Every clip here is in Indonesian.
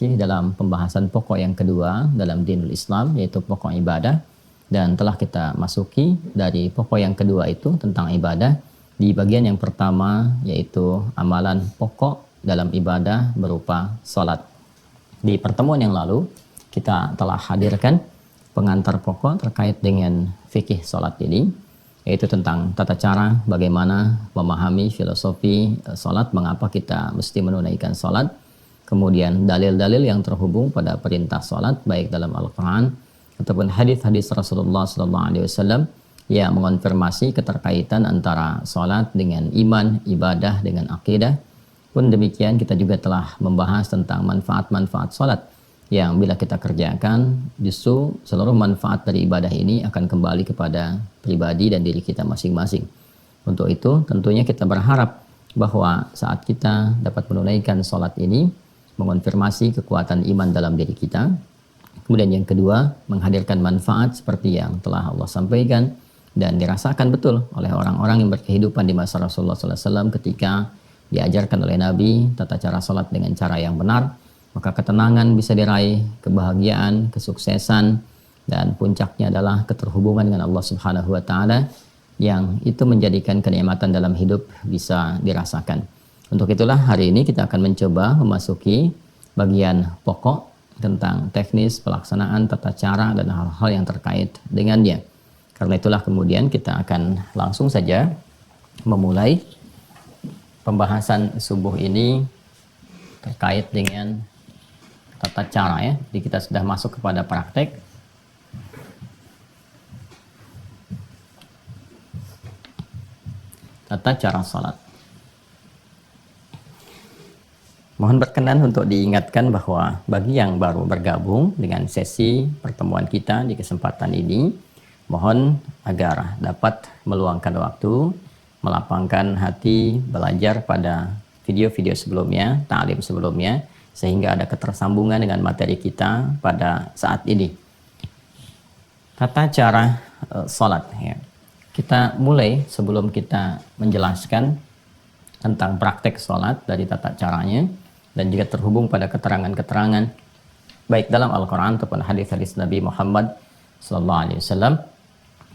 masih dalam pembahasan pokok yang kedua dalam dinul Islam, yaitu pokok ibadah. Dan telah kita masuki dari pokok yang kedua itu tentang ibadah di bagian yang pertama, yaitu amalan pokok dalam ibadah berupa salat. Di pertemuan yang lalu kita telah hadirkan pengantar pokok terkait dengan fikih salat ini, yaitu tentang tata cara bagaimana memahami filosofi salat, mengapa kita mesti menunaikan salat, kemudian dalil-dalil yang terhubung pada perintah salat baik dalam Al-Quran ataupun hadis-hadis Rasulullah SAW yang mengonfirmasi keterkaitan antara salat dengan iman, ibadah dengan akidah. Pun demikian kita juga telah membahas tentang manfaat-manfaat salat yang bila kita kerjakan justru seluruh manfaat dari ibadah ini akan kembali kepada pribadi dan diri kita masing-masing. Untuk itu tentunya kita berharap bahwa saat kita dapat menunaikan salat ini mengonfirmasi kekuatan iman dalam diri kita. Kemudian yang kedua, menghadirkan manfaat seperti yang telah Allah sampaikan dan dirasakan betul oleh orang-orang yang berkehidupan di masa Rasulullah SAW ketika diajarkan oleh Nabi tata cara salat dengan cara yang benar, maka ketenangan bisa diraih, kebahagiaan, kesuksesan, dan puncaknya adalah keterhubungan dengan Allah Subhanahu wa Ta'ala yang itu menjadikan kenikmatan dalam hidup bisa dirasakan. Untuk itulah hari ini kita akan mencoba memasuki bagian pokok tentang teknis pelaksanaan tata cara dan hal-hal yang terkait dengannya. Karena itulah kemudian kita akan langsung saja memulai pembahasan subuh ini terkait dengan tata cara ya. Jadi kita sudah masuk kepada praktek. Tata cara salat. Mohon berkenan untuk diingatkan bahwa bagi yang baru bergabung dengan sesi pertemuan kita di kesempatan ini, mohon agar dapat meluangkan waktu, melapangkan hati, belajar pada video-video sebelumnya, ta'lim sebelumnya, sehingga ada ketersambungan dengan materi kita pada saat ini. Tata cara salat ya. Kita mulai sebelum kita menjelaskan tentang praktek salat dari tata caranya dan juga terhubung pada keterangan-keterangan baik dalam Al-Quran ataupun hadis-hadis Nabi Muhammad SAW.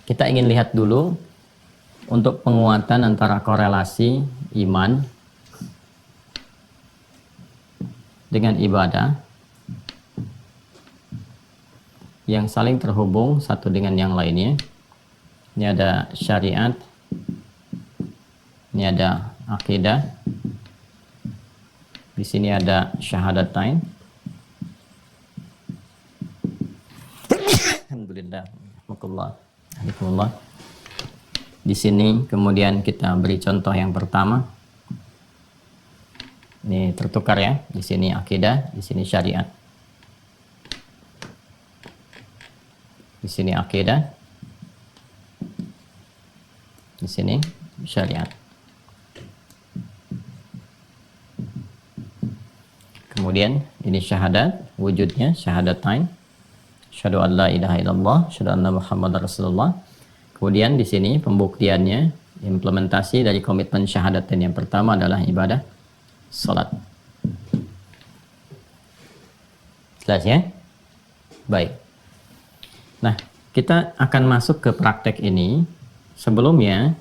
Kita ingin lihat dulu untuk penguatan antara korelasi iman dengan ibadah yang saling terhubung satu dengan yang lainnya. Ini ada syariat, ini ada akidah, di sini ada syahadatain. Alhamdulillah. Alhamdulillah. Di sini kemudian kita beri contoh yang pertama. Ini tertukar ya. Di sini akidah, di sini syariat. Di sini akidah. Di sini syariat. Kemudian ini syahadat, wujudnya syahadatain. Asyhadu an la ilaha illallah, asyhadu anna Muhammadar Rasulullah. Kemudian di sini pembuktiannya, implementasi dari komitmen syahadatain yang pertama adalah ibadah salat. Jelas ya? Baik. Nah, kita akan masuk ke praktek ini. Sebelumnya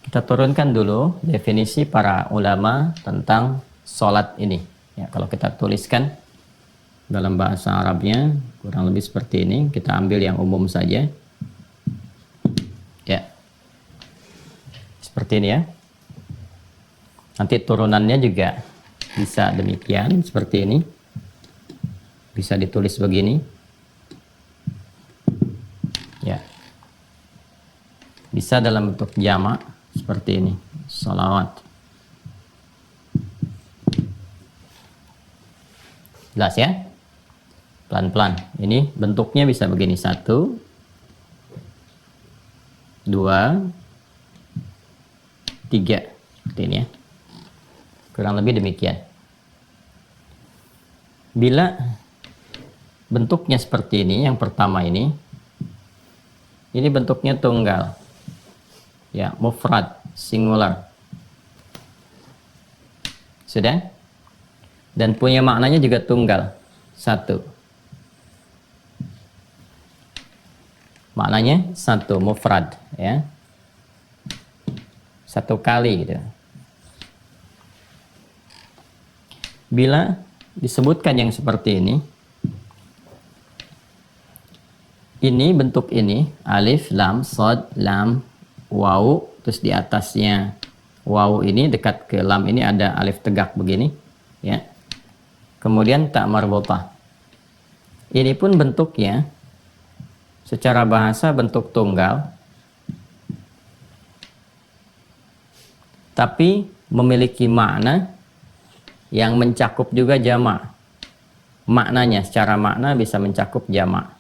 kita turunkan dulu definisi para ulama tentang salat ini. Ya, kalau kita tuliskan dalam bahasa Arabnya kurang lebih seperti ini. Kita ambil yang umum saja. Ya. Seperti ini ya. Nanti turunannya juga bisa demikian seperti ini. Bisa ditulis begini. Ya. Bisa dalam bentuk jamak seperti ini. Salawat. Jelas ya? Pelan-pelan. Ini bentuknya bisa begini. 1, 2, 3. Seperti ini ya. Kurang lebih demikian. Bila bentuknya seperti ini, yang pertama ini bentuknya tunggal. Ya, mufrad, singular. Sudah? dan punya maknanya juga tunggal, satu. Maknanya satu, mufrad, ya, satu kali gitu. Bila disebutkan yang seperti ini bentuk ini, alif, lam, sod, lam, waw, terus di atasnya waw ini dekat ke lam ini ada alif tegak begini, ya. Kemudian ta marbutah. Ini pun bentuknya secara bahasa bentuk tunggal, tapi memiliki makna yang mencakup juga jamak. Maknanya secara makna bisa mencakup jamak.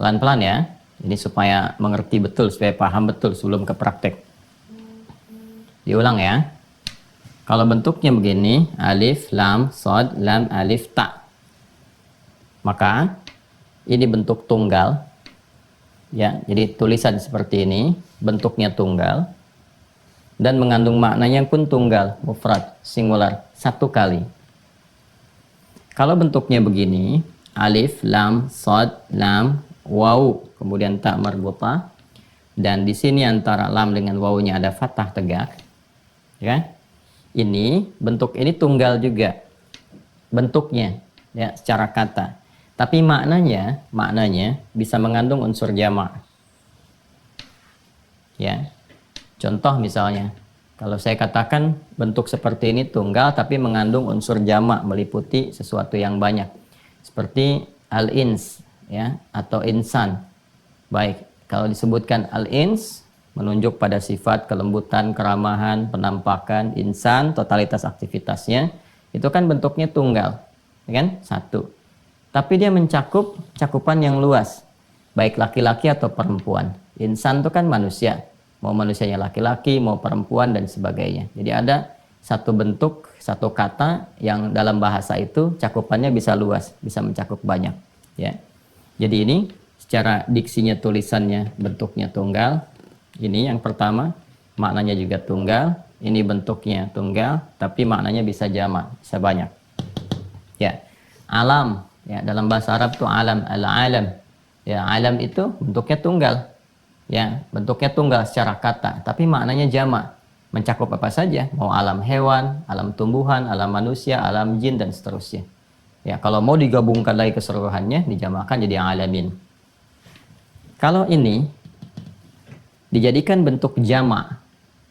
Pelan-pelan ya, ini supaya mengerti betul, supaya paham betul sebelum ke praktek. Diulang ya. Kalau bentuknya begini, alif, lam, sod, lam, alif, ta, maka ini bentuk tunggal, ya. Jadi tulisan seperti ini bentuknya tunggal dan mengandung maknanya pun tunggal, mufrad, singular, satu kali. Kalau bentuknya begini, alif, lam, sod, lam, waw, kemudian ta marbutah, dan di sini antara lam dengan wawnya ada fathah tegak, ya. Ini bentuk ini tunggal juga bentuknya, ya, secara kata, tapi maknanya bisa mengandung unsur jamak, ya. Contoh misalnya, kalau saya katakan bentuk seperti ini tunggal tapi mengandung unsur jamak, meliputi sesuatu yang banyak, seperti al-ins, ya, atau insan. Baik, kalau disebutkan al-ins menunjuk pada sifat kelembutan, keramahan, penampakan. Insan, totalitas aktivitasnya, itu kan bentuknya tunggal, ya kan? Satu. Tapi dia mencakup cakupan yang luas, baik laki-laki atau perempuan. Insan itu kan manusia, mau manusianya laki-laki, mau perempuan, dan sebagainya. Jadi ada satu bentuk, satu kata yang dalam bahasa itu cakupannya bisa luas, bisa mencakup banyak, ya. Jadi ini secara diksinya, tulisannya, bentuknya tunggal. Ini yang pertama, maknanya juga tunggal. Ini bentuknya tunggal, tapi maknanya bisa jamak, bisa banyak. Ya, alam, ya, dalam bahasa Arab itu alam, al-alam. Ya, alam itu bentuknya tunggal. Ya, bentuknya tunggal secara kata, tapi maknanya jamak, mencakup apa saja, mau alam hewan, alam tumbuhan, alam manusia, alam jin, dan seterusnya. Ya, kalau mau digabungkan lagi keseluruhannya, dijamakkan jadi alamin. Kalau ini dijadikan bentuk jamak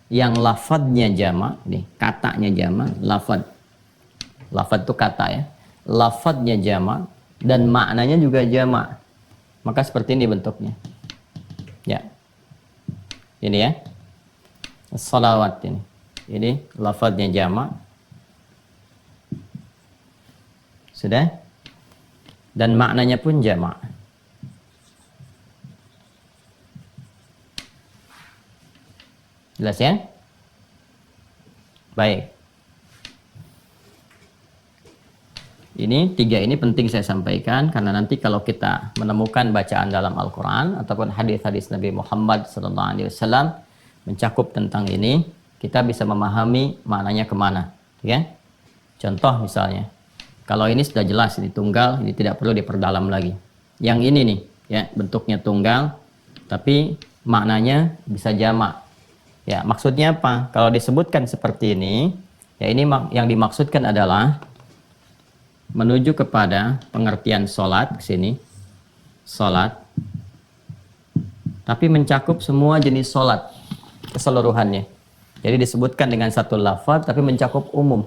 yang lafadznya jamak, nih, katanya jamak, lafadz. Lafadz itu kata, ya. Lafadznya jamak dan maknanya juga jamak. Maka seperti ini bentuknya. Ya. Ini ya. Salawat ini. Ini lafadznya jamak. Sudah? Dan maknanya pun jamak. Jelas ya? Baik. Ini tiga ini penting saya sampaikan karena nanti kalau kita menemukan bacaan dalam Al-Quran ataupun hadis-hadis Nabi Muhammad SAW mencakup tentang ini, kita bisa memahami maknanya kemana, ya? Contoh misalnya, kalau ini sudah jelas ini tunggal, ini tidak perlu diperdalam lagi. Yang ini nih, ya, bentuknya tunggal, tapi maknanya bisa jamak. Ya, maksudnya apa? Kalau disebutkan seperti ini, ya, ini yang dimaksudkan adalah menuju kepada pengertian sholat ke sini, sholat, tapi mencakup semua jenis sholat keseluruhannya. Jadi disebutkan dengan satu lafaz, tapi mencakup umum,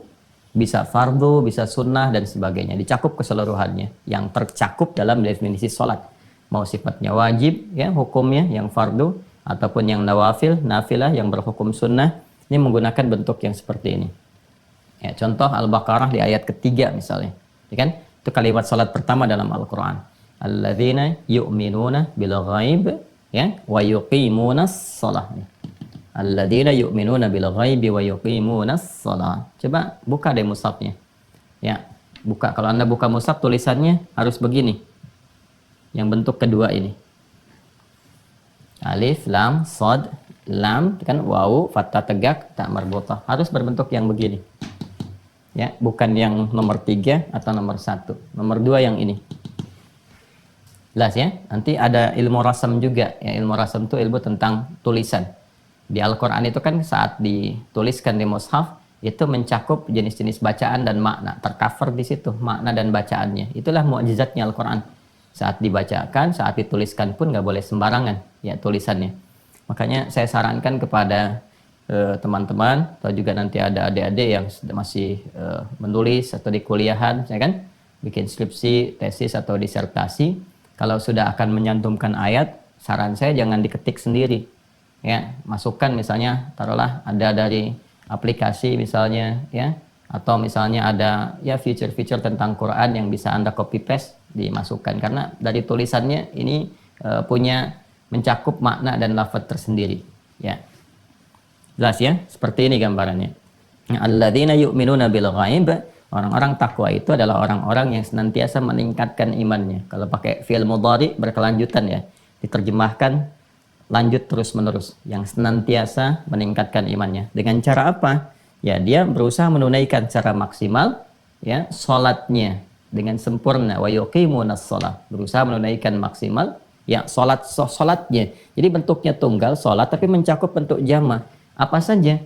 bisa fardu, bisa sunnah, dan sebagainya, dicakup keseluruhannya yang tercakup dalam definisi sholat, mau sifatnya wajib, ya, hukumnya yang fardu, ataupun yang nawafil, nafilah yang berhukum sunnah. Ini menggunakan bentuk yang seperti ini. Ya, contoh Al-Baqarah di ayat ketiga misalnya, ya kan? Itu kalimat salat pertama dalam Al-Quran. Alladzina yu'minuna bil ghaib, ya, wa yuqimunas shalah. Alladzina yu'minuna bil ghaibi wa yuqimunas shalah. Coba buka deh mushafnya. Ya, buka. Kalau Anda buka mushaf, tulisannya harus begini. Yang bentuk kedua ini. Alif, lam, sod, lam, kan wawu, fathah tegak, tak marbutah. Harus berbentuk yang begini. Ya, bukan yang nomor 3 atau nomor 1. Nomor 2 yang ini. Jelas ya? Nanti ada ilmu rasam juga. Ya, ilmu rasam itu ilmu tentang tulisan. Di Al-Quran itu kan saat dituliskan di mushaf, itu mencakup jenis-jenis bacaan dan makna. Tercover di situ, makna dan bacaannya. Itulah mukjizatnya Al-Quran. Saat dibacakan, saat dituliskan pun nggak boleh sembarangan ya tulisannya. Makanya saya sarankan kepada teman-teman, atau juga nanti ada adik-adik yang masih menulis atau di kuliahan, ya kan? Bikin skripsi, tesis, atau disertasi. Kalau sudah akan menyantumkan ayat, saran saya jangan diketik sendiri. Ya, masukkan misalnya, taruhlah ada dari aplikasi misalnya, ya, atau misalnya ada ya feature-feature tentang Quran yang bisa Anda copy paste dimasukkan, karena dari tulisannya ini punya mencakup makna dan lafaz tersendiri. Ya, jelas ya, seperti ini gambarannya. Alladzina yu'minuna bil ghaib, orang-orang takwa itu adalah orang-orang yang senantiasa meningkatkan imannya. Kalau pakai fi'il mudhari berkelanjutan ya, diterjemahkan lanjut terus-menerus, yang senantiasa meningkatkan imannya. Dengan cara apa? Ya, dia berusaha menunaikan secara maksimal ya salatnya dengan sempurna, wa yuqimunas shalah, berusaha menunaikan maksimal ya salatnya. Jadi bentuknya tunggal salat tapi mencakup bentuk jama'. Apa saja?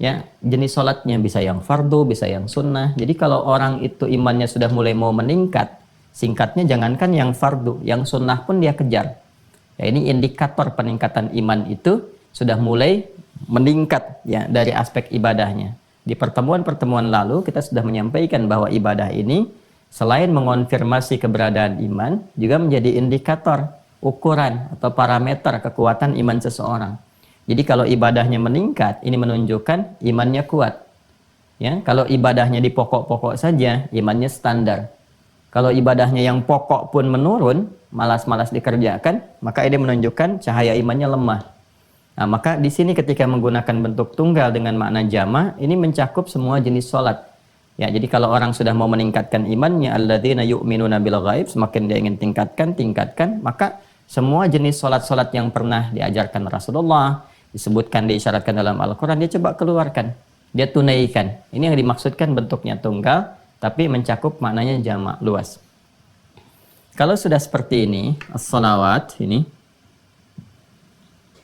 Ya, jenis salatnya bisa yang fardu, bisa yang sunnah. Jadi kalau orang itu imannya sudah mulai mau meningkat, singkatnya jangankan yang fardu, yang sunnah pun dia kejar. Ya, ini indikator peningkatan iman itu sudah mulai meningkat ya dari aspek ibadahnya. Di pertemuan-pertemuan lalu kita sudah menyampaikan bahwa ibadah ini selain mengonfirmasi keberadaan iman, juga menjadi indikator, ukuran atau parameter kekuatan iman seseorang. Jadi kalau ibadahnya meningkat, ini menunjukkan imannya kuat. Ya, kalau ibadahnya di pokok-pokok saja, imannya standar. Kalau ibadahnya yang pokok pun menurun, malas-malas dikerjakan, maka ini menunjukkan cahaya imannya lemah. Nah, maka di sini ketika menggunakan bentuk tunggal dengan makna jama', ini mencakup semua jenis sholat. Ya, jadi kalau orang sudah mau meningkatkan imannya, alladzina yu'minuna bil ghaib, semakin dia ingin tingkatkan, maka semua jenis sholat-sholat yang pernah diajarkan Rasulullah, disebutkan, diisyaratkan dalam Al-Quran, dia coba keluarkan, dia tunaikan. Ini yang dimaksudkan bentuknya tunggal, tapi mencakup maknanya jama' luas. Kalau sudah seperti ini, as-salawat ini,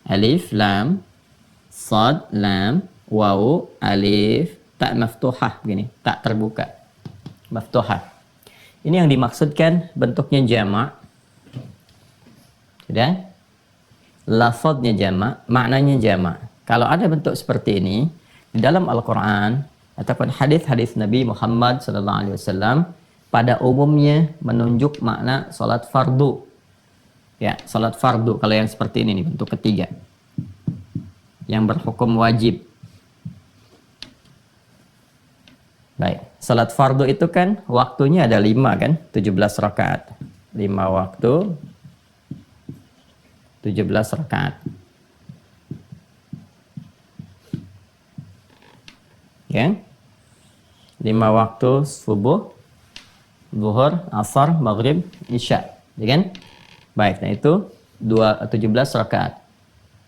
alif, lam, sad, lam, waw, alif, tak maftuhah, begini, tak terbuka, maftuhah. Ini yang dimaksudkan bentuknya jama'. Sudah? Lafadznya jama', maknanya jama'. Kalau ada bentuk seperti ini di dalam Al-Quran ataupun hadis-hadis Nabi Muhammad SAW, pada umumnya menunjuk makna salat fardu. Ya, salat fardu. Kalau yang seperti ini nih, bentuk ketiga, yang berhukum wajib. Baik, salat fardu itu kan waktunya ada 5 kan, 17 rakaat. 5 waktu, 17 rakaat. Ya. 5 waktu subuh, zuhur, asar, maghrib, isya, ya kan? Baik, nah itu 17 rakaat.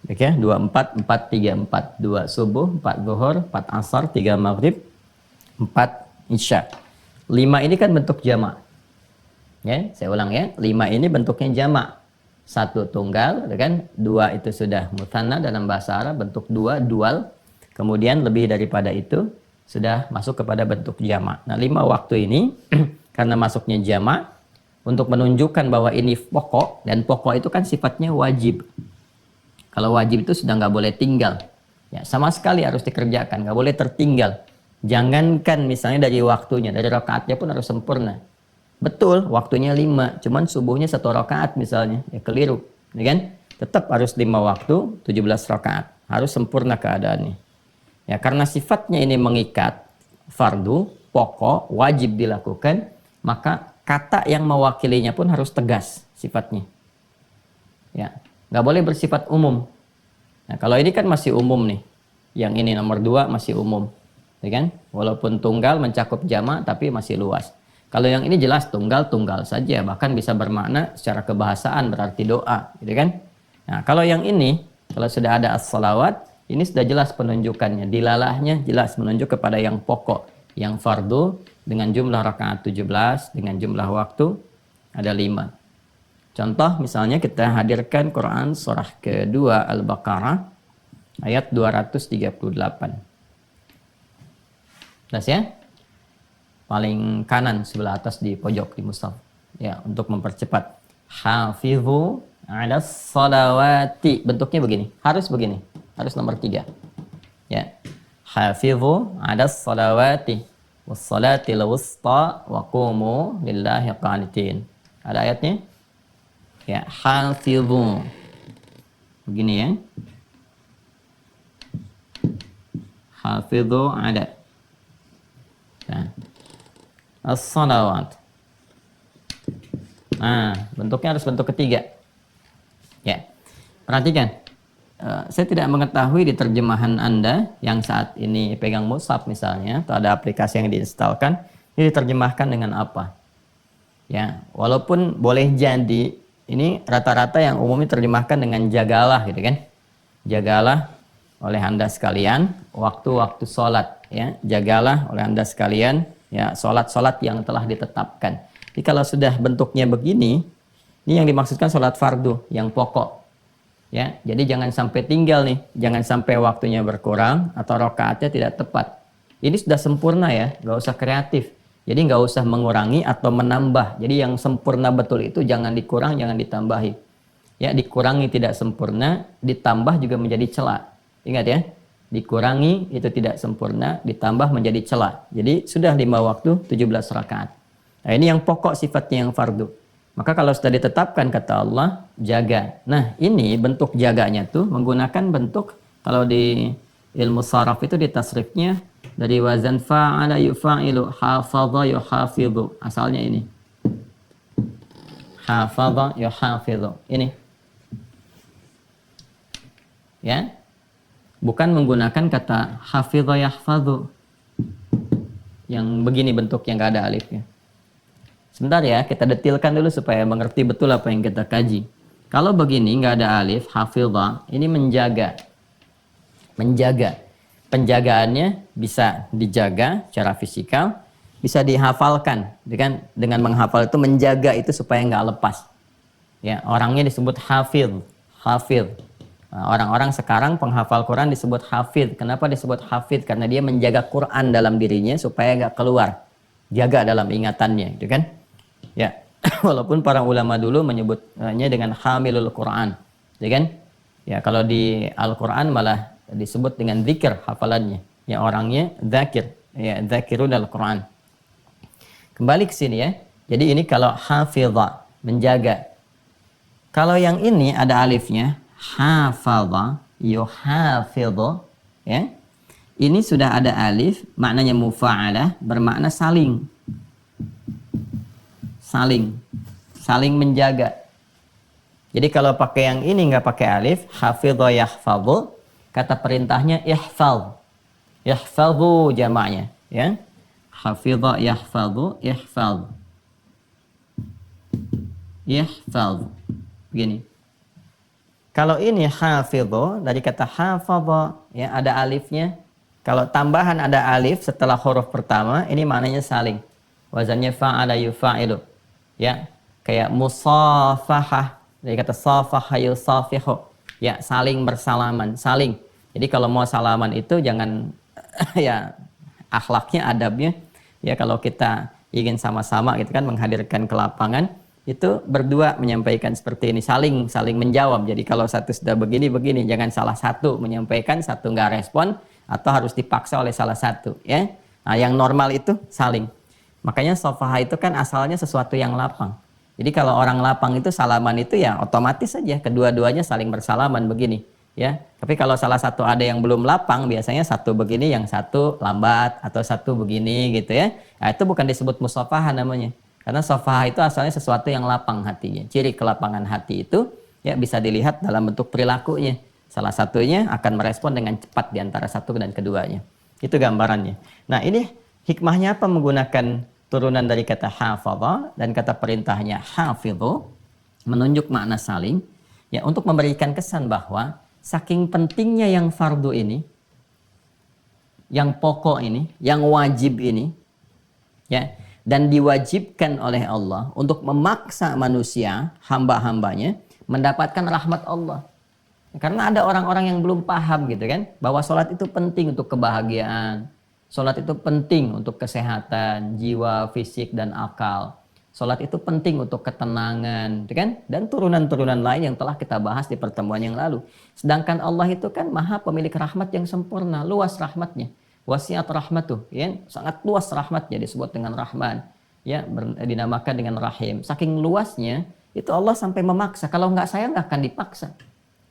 Oke, ya, 24 4 3 4, 2 subuh, 4 zuhur, 4 asar, 3 maghrib, 4 isya. 5 ini kan bentuk jamak. Ya, saya ulang ya. 5 ini bentuknya jamak. 1 tunggal, ya kan? 2 itu sudah mutsanna dalam bahasa Arab, bentuk 2 dual. Kemudian lebih daripada itu sudah masuk kepada bentuk jamak. Nah, 5 waktu ini karena masuknya jamak, untuk menunjukkan bahwa ini pokok, dan pokok itu kan sifatnya wajib. Kalau wajib itu sudah nggak boleh tinggal. Ya, sama sekali harus dikerjakan, nggak boleh tertinggal. Jangankan misalnya dari waktunya, dari rakaatnya pun harus sempurna. Betul, waktunya 5, cuman subuhnya 1 rakaat misalnya, ya keliru, ya kan? Tetap harus 5 waktu, 17 rakaat, harus sempurna keadaannya. Ya, karena sifatnya ini mengikat, fardu, pokok, wajib dilakukan, maka kata yang mewakilinya pun harus tegas sifatnya. Ya, nggak boleh bersifat umum. Nah, kalau ini kan masih umum nih, yang ini nomor 2 masih umum, ya kan? Walaupun tunggal mencakup jamak, tapi masih luas. Kalau yang ini jelas tunggal saja, bahkan bisa bermakna secara kebahasaan berarti doa, gitu kan? Nah, kalau yang ini Kalau sudah ada as-salawat, ini sudah jelas penunjukannya. Dilalahnya jelas menunjuk kepada yang pokok, yang fardu dengan jumlah rakaat 17, dengan jumlah waktu ada 5. Contoh misalnya kita hadirkan Quran surah kedua Al-Baqarah ayat 238. Jelas ya? Paling kanan sebelah atas di pojok di mushaf. Ya, untuk mempercepat. Hafizu 'alas salawati. Bentuknya begini. Harus begini. Harus nomor 3. Ya. Hafizu 'alas salawati was salatil wusta wa qumu lillahi qanitin. Ada ayatnya? Ya, hafizu. Begini ya. Hafizu 'ala. Nah. As-salawat. Nah, bentuknya harus bentuk ketiga. Ya, perhatikan. Saya tidak mengetahui di terjemahan Anda yang saat ini pegang mushaf misalnya, atau ada aplikasi yang diinstalkan, ini diterjemahkan dengan apa. Ya, walaupun boleh jadi, ini rata-rata yang umumnya terjemahkan dengan jagalah gitu kan. Jagalah oleh Anda sekalian waktu-waktu sholat. Ya, jagalah oleh Anda sekalian ya sholat-sholat yang telah ditetapkan. Jadi kalau sudah bentuknya begini, ini yang dimaksudkan sholat fardu yang pokok. Ya, jadi jangan sampai tinggal nih, jangan sampai waktunya berkurang atau rakaatnya tidak tepat. Ini sudah sempurna ya, nggak usah kreatif. Jadi nggak usah mengurangi atau menambah. Jadi yang sempurna betul itu jangan dikurang, jangan ditambahi. Ya, dikurangi tidak sempurna, ditambah juga menjadi celah. Ingat ya. Dikurangi itu tidak sempurna, ditambah menjadi celah. Jadi sudah 5 waktu 17 rakaat. Nah, ini yang pokok sifatnya yang fardu. Maka kalau sudah ditetapkan kata Allah, jaga. Nah, ini bentuk jaganya tuh menggunakan bentuk, kalau di ilmu saraf itu di tasrifnya dari wazan fa'ala yufa'ilu, hafadha yuhafidhu. Asalnya ini. Hafadha yuhafidhu. Ini. Ya. Bukan menggunakan kata hafidha yahfadhu yang begini bentuknya, nggak ada alifnya. Sebentar ya, kita detilkan dulu supaya mengerti betul apa yang kita kaji. Kalau begini nggak ada alif, hafidha, ini menjaga. Menjaga. Penjagaannya bisa dijaga secara fisikal, bisa dihafalkan. Dengan menghafal itu menjaga itu supaya nggak lepas. Ya, orangnya disebut hafidh, hafidh. Nah, orang-orang sekarang penghafal Quran disebut hafidh. Kenapa disebut hafidh? Karena dia menjaga Quran dalam dirinya supaya nggak keluar. Jaga dalam ingatannya, gitu kan? Ya, walaupun para ulama dulu menyebutnya dengan hamilul Quran, gitu kan? Ya, kalau di Al-Quran malah disebut dengan zikir hafalannya. Ya, orangnya zakir, ya, zakirun al-Quran. Kembali ke sini ya. Jadi ini kalau hafidha, menjaga. Kalau yang ini ada alifnya, hafadha yuhafidhu, ya. Ini sudah ada alif, maknanya mufa'alah, bermakna saling. Saling menjaga. Jadi kalau pakai yang ini nggak pakai alif, hafidha yahfadhu, kata perintahnya ihfadh. Yahfadhu jamaknya, ya. Hafidha yahfadhu, ihfadh. Ihfadh. Begini. Kalau ini hafidho, dari kata hafadha, ya, ada alifnya. Kalau tambahan ada alif setelah huruf pertama, ini maknanya saling. Wazannya fa'ala yufa'ilu. Ya, kayak musafahah, dari kata safaha yusafihu. Ya, saling bersalaman, saling. Jadi kalau mau salaman itu jangan ya akhlaknya, adabnya. Ya, kalau kita ingin sama-sama gitu kan menghadirkan ke lapangan, itu berdua menyampaikan seperti ini, saling menjawab. Jadi kalau satu sudah begini, jangan salah satu menyampaikan, satu nggak respon, atau harus dipaksa oleh salah satu, ya. Nah, yang normal itu saling. Makanya sofaha itu kan asalnya sesuatu yang lapang. Jadi kalau orang lapang itu salaman itu ya otomatis saja kedua-duanya saling bersalaman begini, ya. Tapi kalau salah satu ada yang belum lapang, biasanya satu begini, yang satu lambat, atau satu begini gitu ya. Nah, itu bukan disebut musafaha namanya. Karena sofaha itu asalnya sesuatu yang lapang hatinya. Ciri kelapangan hati itu ya bisa dilihat dalam bentuk perilakunya. Salah satunya akan merespon dengan cepat di antara satu dan keduanya. Itu gambarannya. Nah, ini hikmahnya apa menggunakan turunan dari kata hafadha dan kata perintahnya hafidhu, menunjuk makna saling, ya, untuk memberikan kesan bahwa saking pentingnya yang fardu ini, yang pokok ini, yang wajib ini, ya, dan diwajibkan oleh Allah untuk memaksa manusia, hamba-hambanya, mendapatkan rahmat Allah. Karena ada orang-orang yang belum paham gitu kan, bahwa sholat itu penting untuk kebahagiaan, sholat itu penting untuk kesehatan, jiwa, fisik, dan akal. Sholat itu penting untuk ketenangan, gitu kan? Dan turunan-turunan lain yang telah kita bahas di pertemuan yang lalu. Sedangkan Allah itu kan maha pemilik rahmat yang sempurna, luas rahmatnya. Wasiat rahmatuh, ya, sangat luas rahmatnya, disebut dengan Rahman, ya, dinamakan dengan Rahim. Saking luasnya, itu Allah sampai memaksa. Kalau nggak sayang nggak akan dipaksa.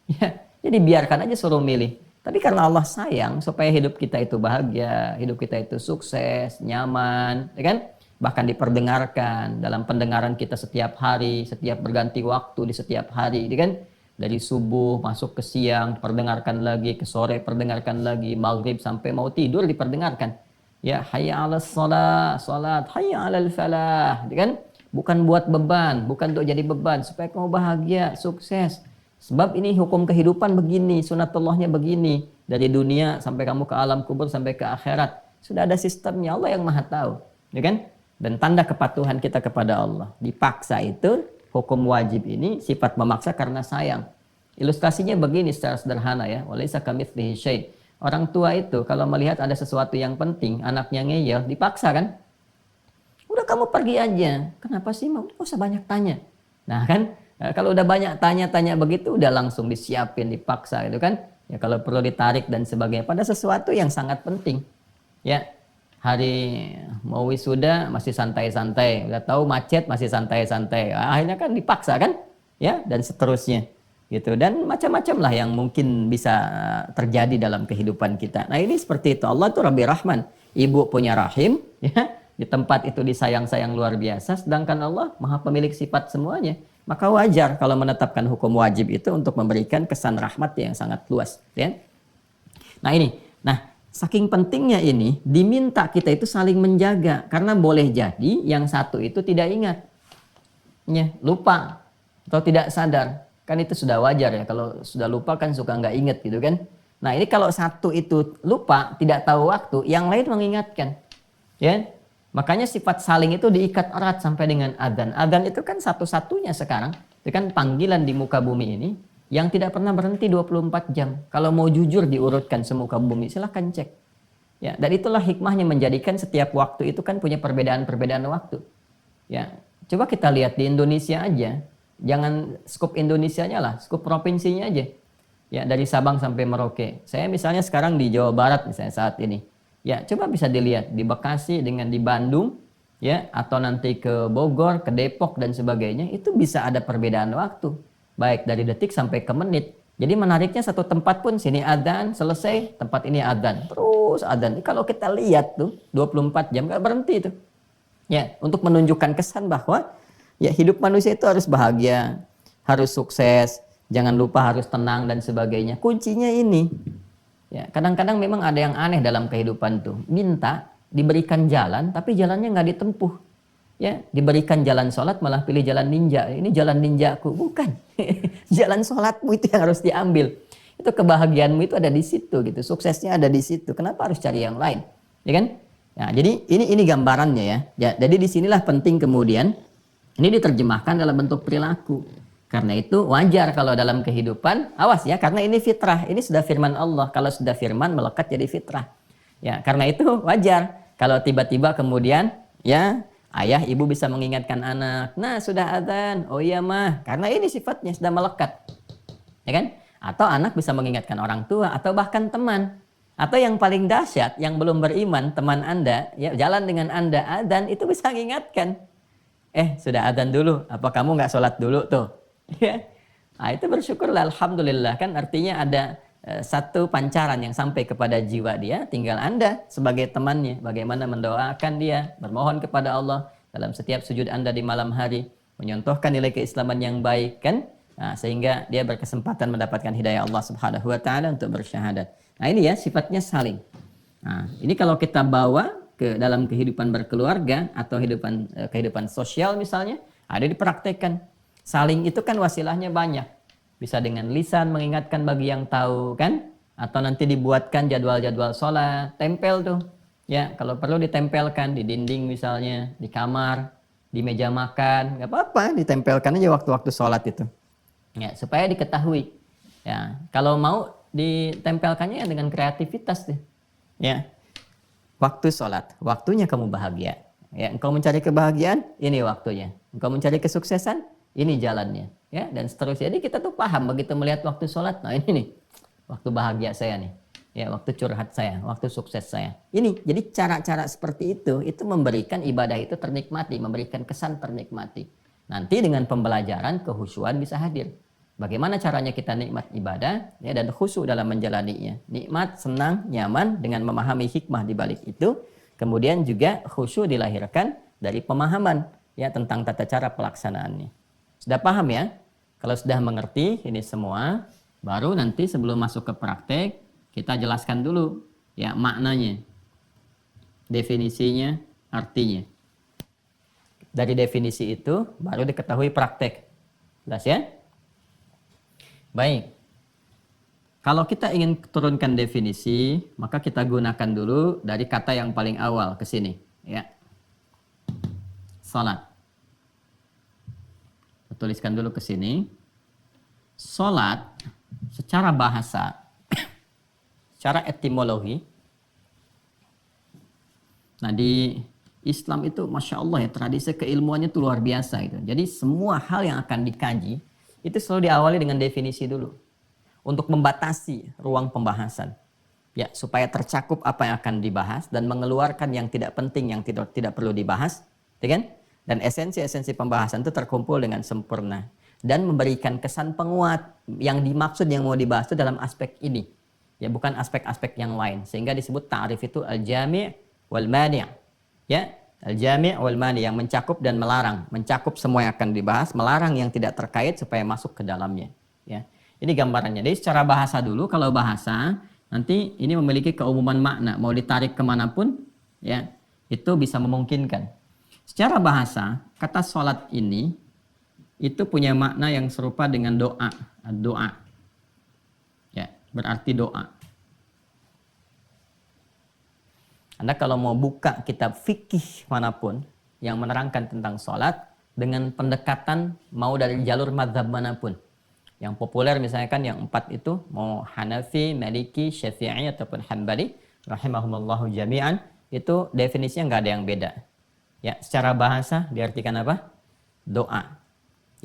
Ya, jadi biarkan aja suruh milih. Tapi karena Allah sayang supaya hidup kita itu bahagia, hidup kita itu sukses, nyaman, ya kan? Bahkan diperdengarkan dalam pendengaran kita setiap hari, setiap berganti waktu di setiap hari, ya kan? Dari subuh masuk ke siang diperdengarkan lagi, ke sore perdengarkan lagi, maghrib sampai mau tidur diperdengarkan. Ya, hayya 'alas shalah, salat, hayya 'alal falah, ya kan? Bukan buat beban, bukan untuk jadi beban, supaya kamu bahagia, sukses. Sebab ini hukum kehidupan begini, sunatullahnya begini. Dari dunia sampai kamu ke alam kubur sampai ke akhirat. Sudah ada sistemnya, Allah yang maha tahu. Ya kan? Dan tanda kepatuhan kita kepada Allah. Dipaksa itu, hukum wajib ini sifat memaksa karena sayang. Ilustrasinya begini secara sederhana ya. Walaysa kamitslihi syai'. Orang tua itu kalau melihat ada sesuatu yang penting, anaknya ngeyel, dipaksa kan? Udah kamu pergi aja. Kenapa sih? Mau nggak usah banyak tanya. Nah kan? Kalau udah banyak tanya-tanya begitu, udah langsung disiapin, dipaksa gitu kan. Ya kalau perlu ditarik dan sebagainya. Pada sesuatu yang sangat penting. Ya, hari mau wisuda masih santai-santai. Udah tahu macet masih santai-santai. Akhirnya kan dipaksa kan. Ya, dan seterusnya. Gitu. Dan macam-macam lah yang mungkin bisa terjadi dalam kehidupan kita. Nah ini seperti itu. Allah itu Rabbi Rahman. Ibu punya rahim. Ya, di tempat itu disayang-sayang luar biasa. Sedangkan Allah maha pemilik sifat semuanya. Maka wajar kalau menetapkan hukum wajib itu untuk memberikan kesan rahmat yang sangat luas. Ya? Nah ini, saking pentingnya ini, diminta kita itu saling menjaga. Karena boleh jadi yang satu itu tidak ingat. Ya, lupa atau tidak sadar. Kan itu sudah wajar ya, kalau sudah lupa kan suka nggak ingat gitu kan. Nah ini kalau satu itu lupa, tidak tahu waktu, yang lain mengingatkan. Ya. Makanya sifat saling itu diikat erat sampai dengan adzan. Adzan itu kan satu-satunya sekarang. Itu kan panggilan di muka bumi ini yang tidak pernah berhenti 24 jam. Kalau mau jujur diurutkan semuka bumi, silahkan cek. Ya, dan itulah hikmahnya menjadikan setiap waktu itu kan punya perbedaan-perbedaan waktu. Ya, coba kita lihat di Indonesia aja. Jangan skup Indonesianya lah, skup provinsinya aja. Ya, dari Sabang sampai Merauke. Saya misalnya sekarang di Jawa Barat misalnya saat ini. Ya, coba bisa dilihat di Bekasi dengan di Bandung, ya, atau nanti ke Bogor, ke Depok dan sebagainya, itu bisa ada perbedaan waktu, baik dari detik sampai ke menit. Jadi menariknya satu tempat pun sini adzan, selesai, tempat ini adzan, terus adzan. Kalau kita lihat tuh 24 jam nggak berhenti tuh. Ya, untuk menunjukkan kesan bahwa ya hidup manusia itu harus bahagia, harus sukses, jangan lupa harus tenang dan sebagainya. Kuncinya ini. Ya, kadang-kadang memang ada yang aneh dalam kehidupan tuh. Minta diberikan jalan, tapi jalannya nggak ditempuh. Ya, diberikan jalan sholat malah pilih jalan ninja. Ini jalan ninjaku, bukan. Jalan sholatmu itu yang harus diambil. Itu kebahagiaanmu itu ada di situ gitu. Suksesnya ada di situ. Kenapa harus cari yang lain? Ya kan? Nah, jadi ini gambarannya ya. Ya, jadi disinilah penting kemudian ini diterjemahkan dalam bentuk perilaku. Karena itu wajar kalau dalam kehidupan, awas ya, karena ini fitrah, ini sudah firman Allah. Kalau sudah firman melekat jadi fitrah. Ya, karena itu wajar kalau tiba-tiba kemudian ya ayah ibu bisa mengingatkan anak, nah sudah adzan, oh iya mah, karena ini sifatnya sudah melekat, ya kan? Atau anak bisa mengingatkan orang tua atau bahkan teman. Atau yang paling dahsyat, yang belum beriman, teman Anda, ya jalan dengan Anda adzan itu bisa mengingatkan. Sudah adzan dulu, apa kamu nggak sholat dulu tuh? Ya, nah, itu bersyukurlah, alhamdulillah kan artinya ada satu pancaran yang sampai kepada jiwa dia. Tinggal Anda sebagai temannya, bagaimana mendoakan dia, bermohon kepada Allah dalam setiap sujud Anda di malam hari, menyontohkan nilai keislaman yang baik kan, nah, sehingga dia berkesempatan mendapatkan hidayah Allah Subhanahu Wa Taala untuk bersyahadat. Nah ini ya sifatnya saling. Nah ini kalau kita bawa ke dalam kehidupan berkeluarga atau kehidupan sosial misalnya, ada dipraktekkan. Saling itu kan wasilahnya banyak. bisa dengan lisan mengingatkan bagi yang tahu kan, atau nanti dibuatkan jadwal-jadwal sholat, tempel tuh. Ya, kalau perlu ditempelkan di dinding misalnya, di kamar, di meja makan, nggak apa-apa, ditempelkan aja waktu-waktu sholat itu. Ya, supaya diketahui. Ya, kalau mau ditempelkannya ya dengan kreativitas deh. Ya, waktu sholat, waktunya kamu bahagia. Ya, engkau mencari kebahagiaan, ini waktunya. Engkau mencari kesuksesan, ini jalannya. Ya, dan seterusnya. Jadi kita tuh paham begitu melihat waktu sholat, nah ini nih, waktu bahagia saya nih. Ya, waktu curhat saya, waktu sukses saya. Ini, jadi cara-cara seperti itu memberikan ibadah itu ternikmati, memberikan kesan ternikmati. Nanti dengan pembelajaran, kehusyuan bisa hadir. Bagaimana caranya kita nikmat ibadah ya, dan khusyuk dalam menjalaninya. Nikmat, senang, nyaman dengan memahami hikmah di balik itu. Kemudian juga khusyuk dilahirkan dari pemahaman ya tentang tata cara pelaksanaannya. Sudah paham ya? Kalau sudah mengerti ini semua, baru nanti sebelum masuk ke praktek, kita jelaskan dulu ya maknanya, definisinya, artinya. Dari definisi itu baru diketahui praktek. Jelas ya? Baik. Kalau kita ingin turunkan definisi, maka kita gunakan dulu dari kata yang paling awal ke sini, ya. Salat. Tuliskan dulu ke sini. Salat secara bahasa, secara etimologi. Nah, di Islam itu Masya Allah ya, tradisi keilmuannya itu luar biasa gitu. Jadi semua hal yang akan dikaji itu selalu diawali dengan definisi dulu untuk membatasi ruang pembahasan ya, supaya tercakup apa yang akan dibahas dan mengeluarkan yang tidak penting, yang tidak perlu dibahas, ya kan? Dan esensi-esensi pembahasan itu terkumpul dengan sempurna dan memberikan kesan penguat yang dimaksud yang mau dibahas itu dalam aspek ini ya, bukan aspek-aspek yang lain, sehingga disebut ta'rif itu al-jami' wal mani'. Ya, al-jami' wal mani, yang mencakup dan melarang, mencakup semua yang akan dibahas, melarang yang tidak terkait supaya masuk ke dalamnya. Ya, ini gambarannya. Jadi secara bahasa dulu, kalau bahasa nanti ini memiliki keumuman makna, mau ditarik kemanapun, ya itu bisa memungkinkan. Secara bahasa, kata sholat ini itu punya makna yang serupa dengan doa, doa. Ya, berarti doa. Anda kalau mau buka kitab fikih manapun yang menerangkan tentang sholat dengan pendekatan mau dari jalur mazhab manapun. Yang populer misalnya kan yang 4 itu, mau Hanafi, Maliki, Syafi'i ataupun Hambali, rahimahumullahu jami'an, itu definisinya nggak ada yang beda. Ya, secara bahasa diartikan apa? Doa.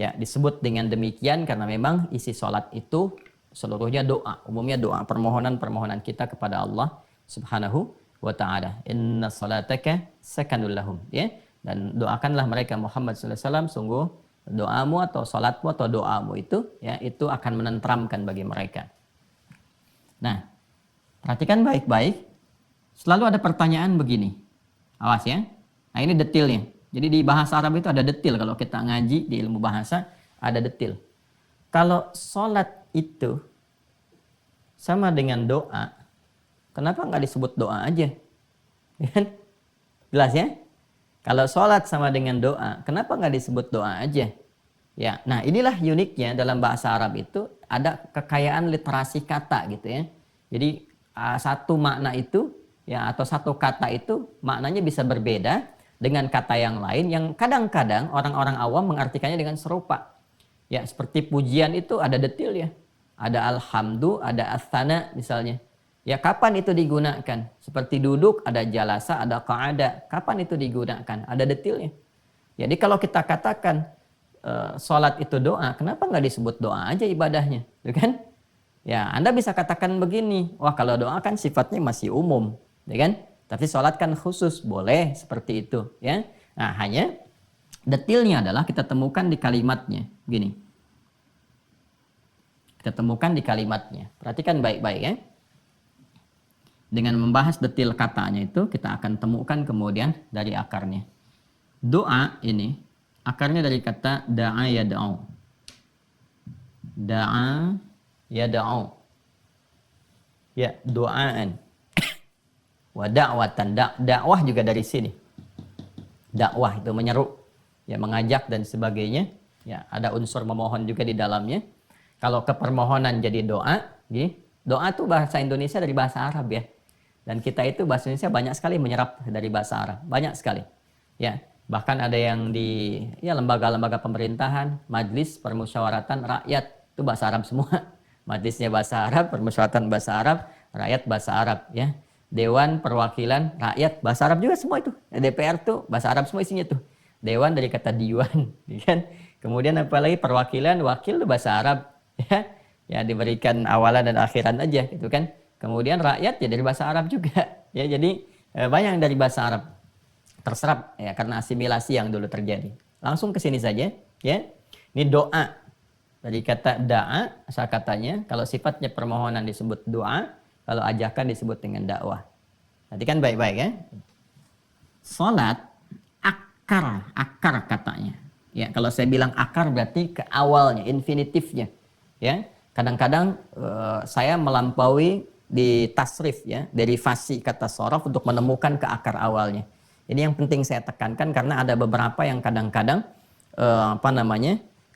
Ya, disebut dengan demikian karena memang isi sholat itu seluruhnya doa, umumnya doa, permohonan-permohonan kita kepada Allah Subhanahu wa ta'ala. Inna salataka sakanul lahum, ya. Dan doakanlah mereka Muhammad sallallahu alaihi wasallam, sungguh doamu atau salatmu atau doamu itu ya, itu akan menenteramkan bagi mereka. Nah, perhatikan baik-baik. Selalu ada pertanyaan begini. Awas ya. Nah, ini detailnya. Jadi di bahasa Arab itu ada detail, kalau kita ngaji di ilmu bahasa ada detail. Kalau salat itu sama dengan doa, kenapa nggak disebut doa aja? Jelas ya? Kalau sholat sama dengan doa, kenapa nggak disebut doa aja? Ya, nah inilah uniknya dalam bahasa Arab itu ada kekayaan literasi kata gitu ya. Jadi satu makna itu ya, atau satu kata itu maknanya bisa berbeda dengan kata yang lain yang kadang-kadang orang-orang awam mengartikannya dengan serupa. Ya, seperti pujian itu ada detail ya. Ada alhamdu, ada asana misalnya. Ya, kapan itu digunakan? Seperti duduk, ada jalasa, ada qa'ada. Kapan itu digunakan? Ada detailnya. Jadi kalau kita katakan sholat itu doa, kenapa nggak disebut doa aja ibadahnya? Gitu kan? Ya, Anda bisa katakan begini, wah kalau doa kan sifatnya masih umum, ya kan? Tapi sholat kan khusus, boleh seperti itu. Ya. Nah, hanya detailnya adalah kita temukan di kalimatnya. Gini. Kita temukan di kalimatnya. Perhatikan baik-baik ya. Dengan membahas detail katanya itu, kita akan temukan kemudian dari akarnya. Doa ini, akarnya dari kata da'a yada'u. Da'a yada'u. Ya, doaan. Wa da'watan. Dakwah juga dari sini. Dakwah itu menyeru, ya, mengajak dan sebagainya. Ya, ada unsur memohon juga di dalamnya. Kalau ke permohonan jadi doa, gini, doa itu bahasa Indonesia dari bahasa Arab ya. Dan kita itu bahasa Indonesia banyak sekali menyerap dari bahasa Arab, banyak sekali. Ya, bahkan ada yang di ya lembaga-lembaga pemerintahan, majelis permusyawaratan rakyat itu bahasa Arab semua. Majelisnya bahasa Arab, permusyawaratan bahasa Arab, rakyat bahasa Arab ya. Dewan perwakilan rakyat bahasa Arab juga semua itu. DPR tuh bahasa Arab semua isinya tuh. Dewan dari kata diwan, kan? Kemudian apalagi perwakilan wakil itu bahasa Arab. Ya diberikan awalan dan akhiran aja gitu kan. Kemudian rakyat ya dari bahasa Arab juga ya, jadi banyak yang dari bahasa Arab terserap ya karena asimilasi yang dulu terjadi. Langsung ke sini saja ya. Ini doa dari kata da'a asal katanya. Kalau sifatnya permohonan disebut doa, kalau ajakan disebut dengan dakwah. Nanti kan baik-baik ya. Salat akar katanya. Ya, kalau saya bilang akar berarti ke awalnya, infinitifnya. Ya, kadang-kadang saya melampaui di tasrif ya, derivasi kata sorof untuk menemukan ke akar awalnya. Ini yang penting saya tekankan karena ada beberapa yang kadang-kadang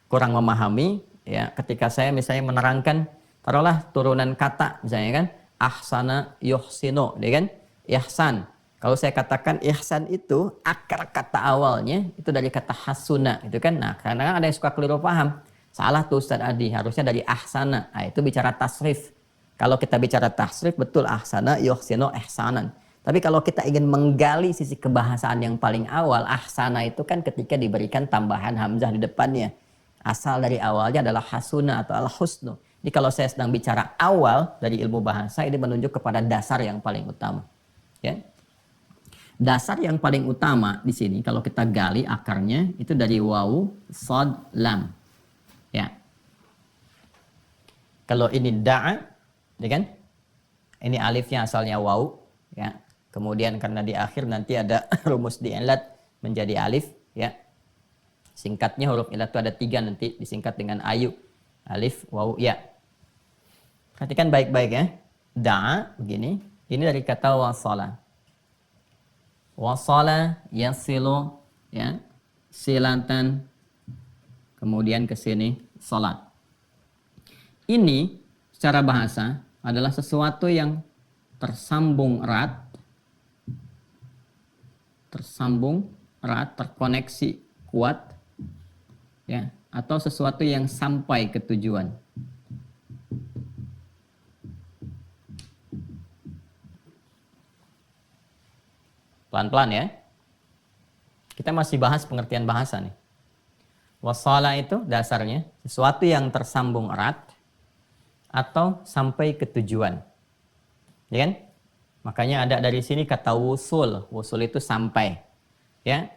kurang memahami ya. Ketika saya misalnya menerangkan, taruhlah turunan kata misalnya kan, ahsana yuhsinu, ya kan, ihsan. Kalau saya katakan ihsan itu akar kata awalnya itu dari kata hasuna, itu kan. Nah, kadang-kadang ada yang suka keliru paham. Salah tuh Ustaz Adi, harusnya dari ahsana. Nah, itu bicara tasrif. Kalau kita bicara tasrif, betul ahsana, yuhsinu, ihsanan. Tapi kalau kita ingin menggali sisi kebahasaan yang paling awal, ahsana itu kan ketika diberikan tambahan hamzah di depannya. Asal dari awalnya adalah hasuna atau al-husnu. Jadi kalau saya sedang bicara awal dari ilmu bahasa, ini menunjuk kepada dasar yang paling utama. Ya. Dasar yang paling utama di sini, kalau kita gali akarnya, itu dari wawu, sod, lam. Ya. Kalau ini da'a, ya kan? Ini alifnya asalnya wawu, ya. Kemudian karena di akhir nanti ada rumus di'ilat menjadi alif, ya. Singkatnya huruf ilat itu ada 3 nanti disingkat dengan ayu. Alif, wawu, ya. Perhatikan baik-baik ya. Da'a begini, ini dari kata wasala. Wasala yasilu, ya. Silatan, kemudian ke sini salat. Ini secara bahasa adalah sesuatu yang tersambung erat, terkoneksi kuat, ya, atau sesuatu yang sampai ke tujuan. Pelan-pelan ya. Kita masih bahas pengertian bahasa nih. Wasala itu dasarnya sesuatu yang tersambung erat atau sampai ke tujuan. Ya kan? Makanya ada dari sini kata wusul. Wusul itu sampai. Ya.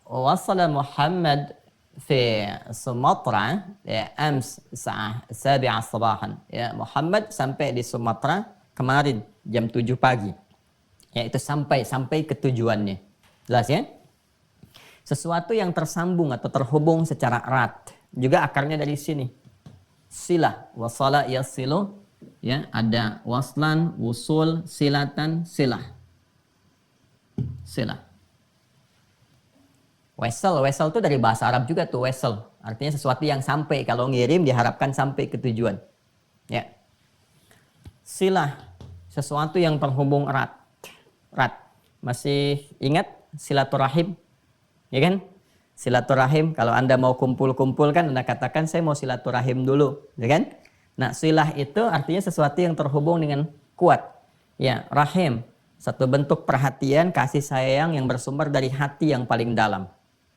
Wasala Muhammad fi Sumatra ams sa'ah sabi'ah sabahan. Ya, Muhammad sampai di Sumatera kemarin jam 7 pagi. Ya, itu sampai ke tujuannya. Jelas ya? Sesuatu yang tersambung atau terhubung secara erat. Juga akarnya dari sini. Silah, wasala yasilu, ya, ada waslan, wusul, silatan, silah. Silah. Wesel itu dari bahasa Arab juga tuh, wesel. Artinya sesuatu yang sampai, kalau ngirim diharapkan sampai ke tujuan. Ya. Silah, sesuatu yang terhubung erat. Masih ingat silaturahim? Ya kan? Silaturahim, kalau Anda mau kumpul-kumpul kan Anda katakan saya mau silaturahim dulu, ya kan? Nah, silah itu artinya sesuatu yang terhubung dengan kuat. Ya, rahim, satu bentuk perhatian, kasih sayang yang bersumber dari hati yang paling dalam.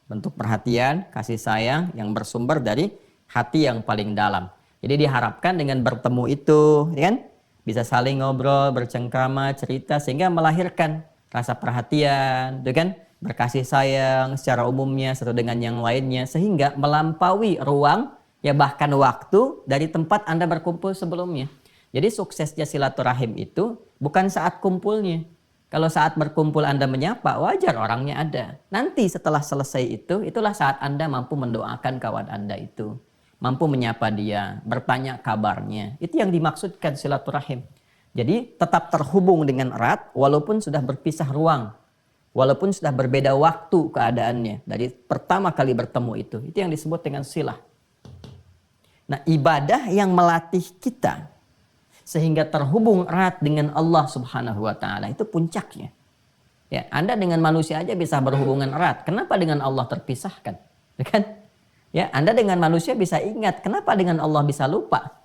Bentuk perhatian, kasih sayang yang bersumber dari hati yang paling dalam. Jadi diharapkan dengan bertemu itu, ya kan? Bisa saling ngobrol, bercengkrama, cerita sehingga melahirkan rasa perhatian, ya kan? Berkasih sayang secara umumnya satu dengan yang lainnya sehingga melampaui ruang ya bahkan waktu dari tempat Anda berkumpul sebelumnya. Jadi suksesnya silaturahim itu bukan saat kumpulnya. Kalau saat berkumpul Anda menyapa, wajar orangnya ada. Nanti setelah selesai itu, itulah saat Anda mampu mendoakan kawan Anda itu. Mampu menyapa dia, bertanya kabarnya. Itu yang dimaksudkan silaturahim. Jadi tetap terhubung dengan erat walaupun sudah berpisah ruang. Walaupun sudah berbeda waktu keadaannya dari pertama kali bertemu itu yang disebut dengan silah. Nah, ibadah yang melatih kita sehingga terhubung erat dengan Allah Subhanahu wa taala itu puncaknya. Ya, Anda dengan manusia aja bisa berhubungan erat. Kenapa dengan Allah terpisahkan? Ya kan? Ya, Anda dengan manusia bisa ingat. Kenapa dengan Allah bisa lupa?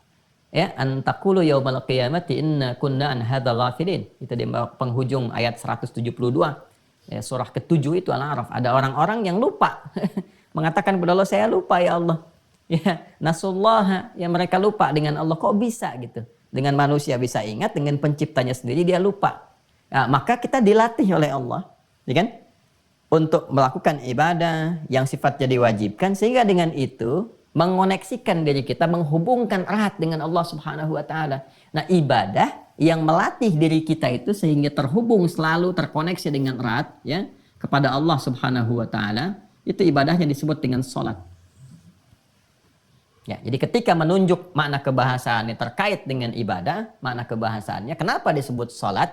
Ya, antakulu yaumal qiyamati inna kunna an hadza ghafilin. Itu di penghujung ayat 172. Ya, surah ke-7 itu Al-A'raf. Ada orang-orang yang lupa. Mengatakan kepada Allah, saya lupa ya Allah. Ya, nasullaha, ya mereka lupa dengan Allah. Kok bisa gitu? Dengan manusia bisa ingat, dengan penciptanya sendiri dia lupa. Nah, maka kita dilatih oleh Allah, ya kan? Untuk melakukan ibadah yang sifatnya diwajibkan, sehingga dengan itu mengoneksikan diri kita, menghubungkan erat dengan Allah Subhanahu wa taala. Nah, ibadah yang melatih diri kita itu sehingga terhubung selalu terkoneksi dengan erat ya kepada Allah Subhanahu wa taala, itu ibadahnya disebut dengan salat. Ya, jadi ketika menunjuk makna kebahasaannya terkait dengan ibadah, makna kebahasaannya kenapa disebut salat?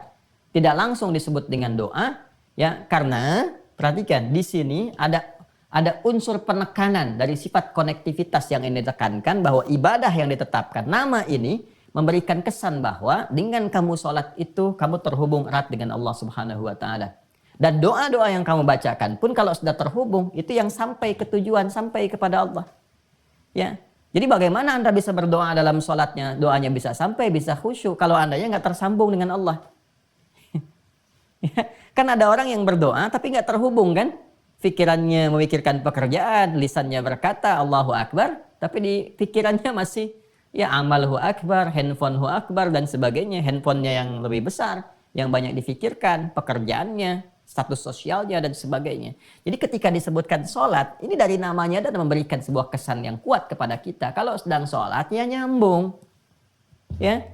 Tidak langsung disebut dengan doa, ya, karena perhatikan di sini ada unsur penekanan dari sifat konektivitas yang ini ditekankan bahwa ibadah yang ditetapkan nama ini memberikan kesan bahwa dengan kamu sholat itu kamu terhubung erat dengan Allah Subhanahu wa taala. Dan doa-doa yang kamu bacakan pun kalau sudah terhubung itu yang sampai ke tujuan, sampai kepada Allah. Ya. Jadi bagaimana Anda bisa berdoa dalam sholatnya, doanya bisa sampai, bisa khusyuk kalau Andanya nggak tersambung dengan Allah. Ya, kan ada orang yang berdoa tapi nggak terhubung kan? Pikirannya memikirkan pekerjaan, lisannya berkata Allahu Akbar, tapi di pikirannya masih ya amalhu akbar, handphonehu akbar dan sebagainya. Handphonenya yang lebih besar, yang banyak difikirkan, pekerjaannya, status sosialnya dan sebagainya. Jadi ketika disebutkan sholat, ini dari namanya dan memberikan sebuah kesan yang kuat kepada kita. Kalau sedang sholat ya nyambung, ya.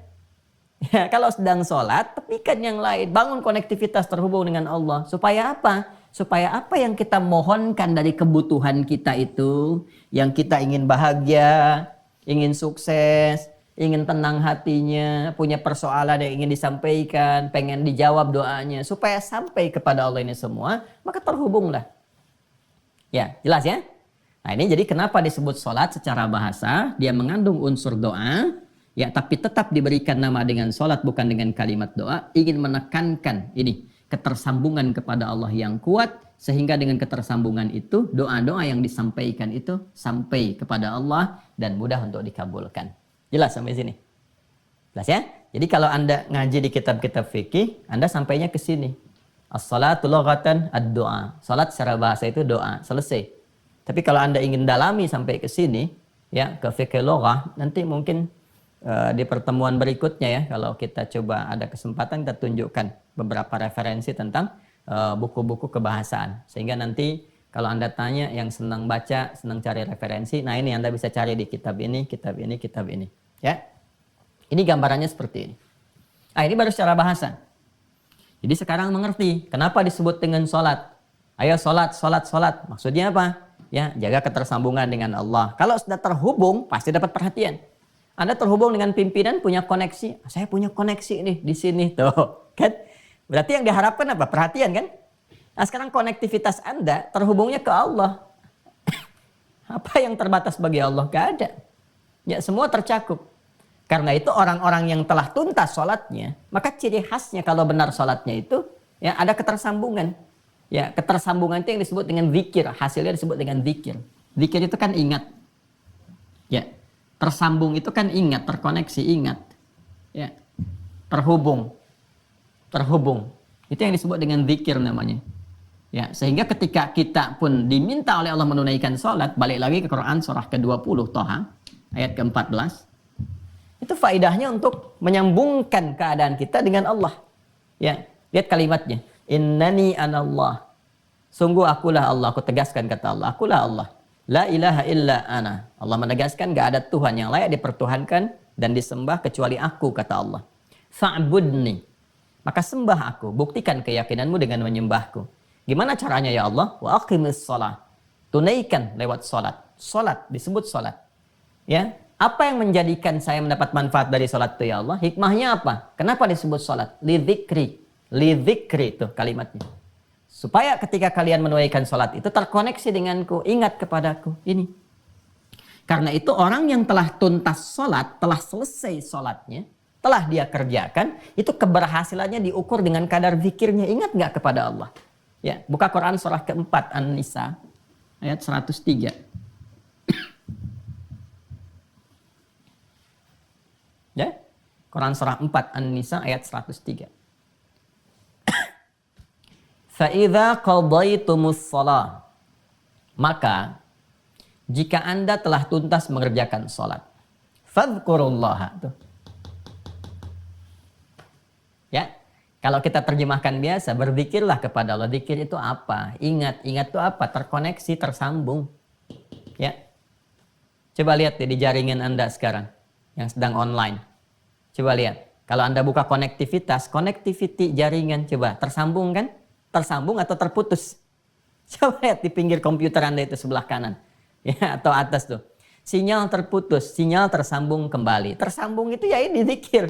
Ya, kalau sedang sholat, tepikan yang lain. Bangun konektivitas terhubung dengan Allah. Supaya apa? Supaya apa yang kita mohonkan dari kebutuhan kita itu, yang kita ingin bahagia, ingin sukses, ingin tenang hatinya, punya persoalan yang ingin disampaikan, pengen dijawab doanya. Supaya sampai kepada Allah ini semua, maka terhubunglah. Ya, jelas ya? Nah ini jadi kenapa disebut sholat secara bahasa, dia mengandung unsur doa, ya, tapi tetap diberikan nama dengan sholat bukan dengan kalimat doa, ingin menekankan ini ketersambungan kepada Allah yang kuat, sehingga dengan ketersambungan itu doa-doa yang disampaikan itu sampai kepada Allah dan mudah untuk dikabulkan. Jelas sampai sini? Jelas ya? Jadi kalau Anda ngaji di kitab-kitab fikih, Anda sampainya ke sini. As-salatu lughatan ad-doa. Salat secara bahasa itu doa, selesai. Tapi kalau Anda ingin dalami sampai ke sini, ya, ke fikih lughah, nanti mungkin di pertemuan berikutnya ya, kalau kita coba ada kesempatan kita tunjukkan beberapa referensi tentang buku-buku kebahasaan. Sehingga nanti kalau Anda tanya yang senang baca, senang cari referensi, nah ini Anda bisa cari di kitab ini, kitab ini, kitab ini. Ya, ini gambarannya seperti ini. Nah ini baru secara bahasa. Jadi sekarang mengerti kenapa disebut dengan sholat. Ayo sholat, sholat, sholat. Maksudnya apa? Ya, jaga ketersambungan dengan Allah. Kalau sudah terhubung, pasti dapat perhatian. Anda terhubung dengan pimpinan, punya koneksi. Saya punya koneksi nih di sini tuh, kan? Berarti yang diharapkan apa? Perhatian kan? Nah sekarang konektivitas Anda terhubungnya ke Allah. Apa yang terbatas bagi Allah? Gak ada. Ya semua tercakup. Karena itu orang-orang yang telah tuntas sholatnya, maka ciri khasnya kalau benar sholatnya itu ya ada ketersambungan. Ya ketersambungan itu yang disebut dengan zikir. Hasilnya disebut dengan zikir. Zikir itu kan ingat. Ya. Tersambung itu kan ingat, terkoneksi, ingat. Ya. Terhubung. Itu yang disebut dengan zikir namanya. Ya, sehingga ketika kita pun diminta oleh Allah menunaikan sholat, balik lagi ke Quran surah ke-20 Toha, ayat ke-14. Itu faedahnya untuk menyambungkan keadaan kita dengan Allah. Ya, lihat kalimatnya. Innani anallah. Sungguh akulah Allah, aku tegaskan kata Allah, akulah Allah. La ilaha illa ana. Allah menegaskan gak ada Tuhan yang layak dipertuhankan dan disembah kecuali aku, kata Allah. Fa'budni. Maka sembah aku, buktikan keyakinanmu dengan menyembahku. Gimana caranya ya Allah? Wa aqimis shalah. Tunaikan lewat salat. Salat disebut salat. Ya, apa yang menjadikan saya mendapat manfaat dari salat itu ya Allah? Hikmahnya apa? Kenapa disebut salat? Lidzikri. Lidzikri itu kalimatnya. Supaya ketika kalian menunaikan sholat itu terkoneksi denganku, ingat kepadaku. Ini. Karena itu orang yang telah tuntas sholat, telah selesai sholatnya, telah dia kerjakan, itu keberhasilannya diukur dengan kadar zikirnya. Ingat nggak kepada Allah? Ya, buka Quran surah keempat An-Nisa ayat 103. Ya, Quran surah 4 An-Nisa ayat 103. Fa'idha qadaytumus shalah, maka jika Anda telah tuntas mengerjakan sholat, fadhkurullaha. Tuh. Ya, kalau kita terjemahkan biasa, berzikirlah kepada Allah. Zikir itu apa? Ingat itu apa? Terkoneksi, tersambung. Ya, coba lihat di jaringan Anda sekarang yang sedang online. Coba lihat, kalau Anda buka konektivitas, connectivity jaringan, coba tersambung kan? Tersambung atau terputus? Coba lihat di pinggir komputer Anda itu sebelah kanan. Ya, atau atas tuh. Sinyal terputus, sinyal tersambung kembali. Tersambung itu ya ini zikir.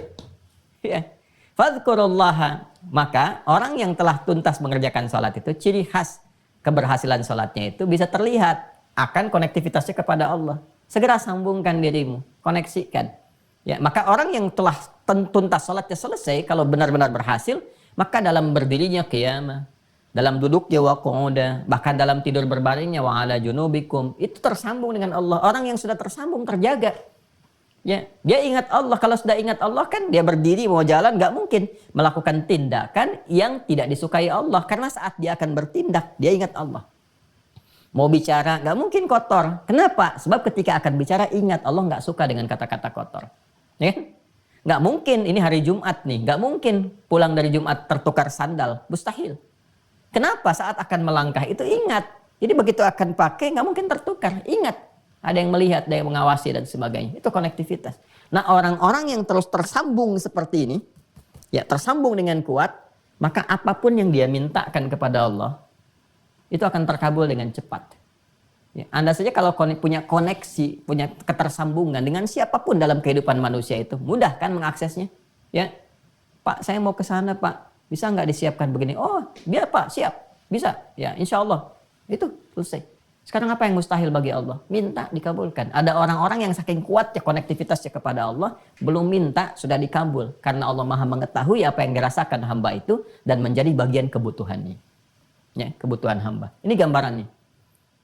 Ya. Fadhkurullaha. Maka orang yang telah tuntas mengerjakan sholat itu, ciri khas keberhasilan sholatnya itu bisa terlihat akan konektivitasnya kepada Allah. Segera sambungkan dirimu, koneksikan. Ya, maka orang yang telah tuntas sholatnya selesai, kalau benar-benar berhasil, maka dalam berdirinya qiyamah, dalam duduknya wa qu'uda, bahkan dalam tidur berbaringnya wa ala junubikum, itu tersambung dengan Allah. Orang yang sudah tersambung terjaga. Ya, dia ingat Allah. Kalau sudah ingat Allah kan dia berdiri mau jalan nggak mungkin melakukan tindakan yang tidak disukai Allah, karena saat dia akan bertindak dia ingat Allah. Mau bicara nggak mungkin kotor. Kenapa? Sebab ketika akan bicara ingat Allah nggak suka dengan kata-kata kotor. Ya? Nggak mungkin ini hari Jumat nih, nggak mungkin pulang dari Jumat tertukar sandal, mustahil. Kenapa? Saat akan melangkah itu ingat. Jadi begitu akan pakai nggak mungkin tertukar. Ingat. Ada yang melihat, ada yang mengawasi dan sebagainya. Itu konektivitas. Nah, orang-orang yang terus tersambung seperti ini, ya tersambung dengan kuat, maka apapun yang dia mintakan kepada Allah, itu akan terkabul dengan cepat. Ya, Anda saja kalau punya koneksi, punya ketersambungan dengan siapapun dalam kehidupan manusia itu, mudah kan mengaksesnya. Ya, Pak, saya mau ke sana, Pak. Bisa nggak disiapkan begini? Oh, biar Pak, siap. Bisa. Ya, insya Allah. Itu selesai. Sekarang apa yang mustahil bagi Allah? Minta, dikabulkan. Ada orang-orang yang saking kuatnya konektivitasnya kepada Allah, belum minta, sudah dikabul. Karena Allah Maha mengetahui apa yang dirasakan hamba itu dan menjadi bagian kebutuhannya. Ya, kebutuhan hamba. Ini gambarannya.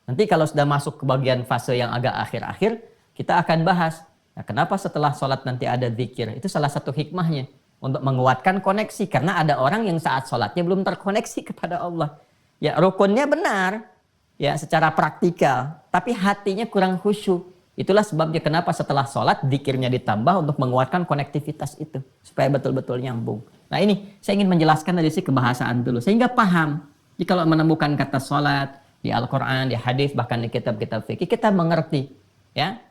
Nanti kalau sudah masuk ke bagian fase yang agak akhir-akhir, kita akan bahas. Nah, kenapa setelah sholat nanti ada zikir? Itu salah satu hikmahnya. Untuk menguatkan koneksi. Karena ada orang yang saat sholatnya belum terkoneksi kepada Allah. Ya, rukunnya benar. Ya, secara praktikal. Tapi hatinya kurang khusyuk. Itulah sebabnya kenapa setelah sholat zikirnya ditambah untuk menguatkan konektivitas itu. Supaya betul-betul nyambung. Nah ini, saya ingin menjelaskan dari sisi kebahasaan dulu. Sehingga paham. Jadi kalau menemukan kata sholat di Al-Quran, di hadis, bahkan di kitab-kitab fikih, kita mengerti. Ya,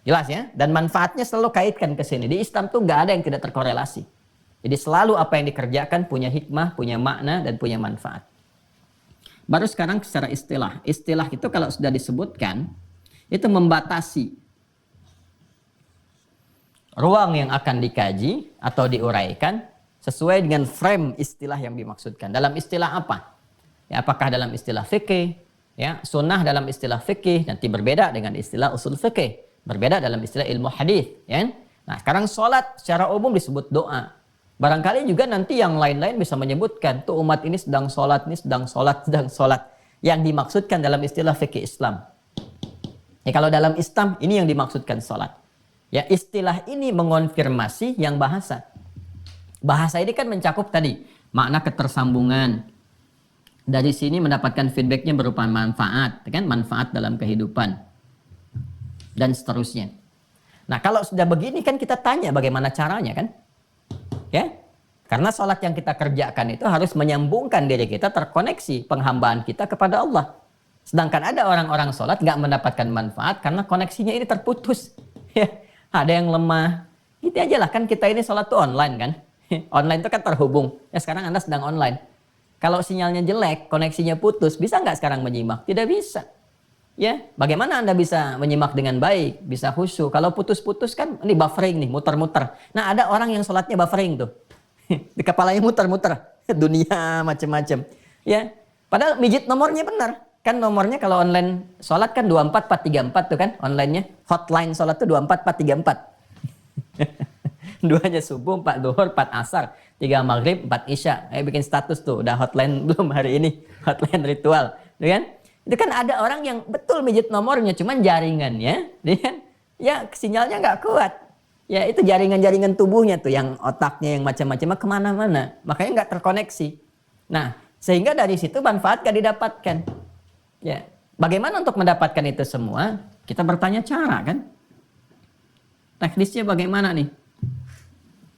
jelas ya. Dan manfaatnya selalu kaitkan ke sini. Di Islam tuh nggak ada yang tidak terkorelasi. Jadi selalu apa yang dikerjakan punya hikmah, punya makna, dan punya manfaat. Baru sekarang secara istilah. Istilah itu kalau sudah disebutkan, itu membatasi ruang yang akan dikaji atau diuraikan sesuai dengan frame istilah yang dimaksudkan. Dalam istilah apa? Ya, apakah dalam istilah fikih? Ya, sunnah dalam istilah fikih nanti berbeda dengan istilah usul fikih. Berbeda dalam istilah ilmu hadis. Ya? Nah sekarang sholat secara umum disebut doa. Barangkali juga nanti yang lain-lain bisa menyebutkan tuh umat ini sedang sholat, ini sedang sholat, sedang sholat. Yang dimaksudkan dalam istilah fikih Islam. Ya, kalau dalam Islam ini yang dimaksudkan sholat. Ya, istilah ini mengonfirmasi yang bahasa. Bahasa ini kan mencakup tadi makna ketersambungan. Dari sini mendapatkan feedbacknya berupa manfaat, kan? Manfaat dalam kehidupan dan seterusnya. Nah kalau sudah begini kan kita tanya bagaimana caranya kan? Ya, karena sholat yang kita kerjakan itu harus menyambungkan diri kita terkoneksi penghambaan kita kepada Allah. Sedangkan ada orang-orang sholat nggak mendapatkan manfaat karena koneksinya ini terputus. Ya, ada yang lemah. Gitu aja lah kan kita ini sholat tuh online kan. Online itu kan terhubung. Ya sekarang Anda sedang online. Kalau sinyalnya jelek, koneksinya putus, bisa nggak sekarang menyimak? Tidak bisa. Ya, bagaimana Anda bisa menyimak dengan baik, bisa khusyuk? Kalau putus-putus kan, ini buffering nih, muter-muter. Nah, ada orang yang sholatnya buffering tuh. Di kepalanya muter-muter. Dunia macam-macam. Ya, padahal mijit nomornya benar. Kan nomornya kalau online sholat kan 24434 tuh kan online-nya. Hotline sholat tuh 24434. Duanya subuh, 4 duhur, 4 asar, 3 maghrib, 4 isya. Ayo bikin status tuh, udah hotline belum hari ini? Hotline ritual, gitu kan? Itu kan ada orang yang betul mijit nomornya, cuman jaringannya, kan? Ya sinyalnya nggak kuat. Ya itu jaringan-jaringan tubuhnya tuh, yang otaknya yang macam-macam kemana-mana, makanya nggak terkoneksi. Nah, sehingga dari situ manfaat gak didapatkan. Ya, bagaimana untuk mendapatkan itu semua? Kita bertanya cara kan? Teknisnya bagaimana nih?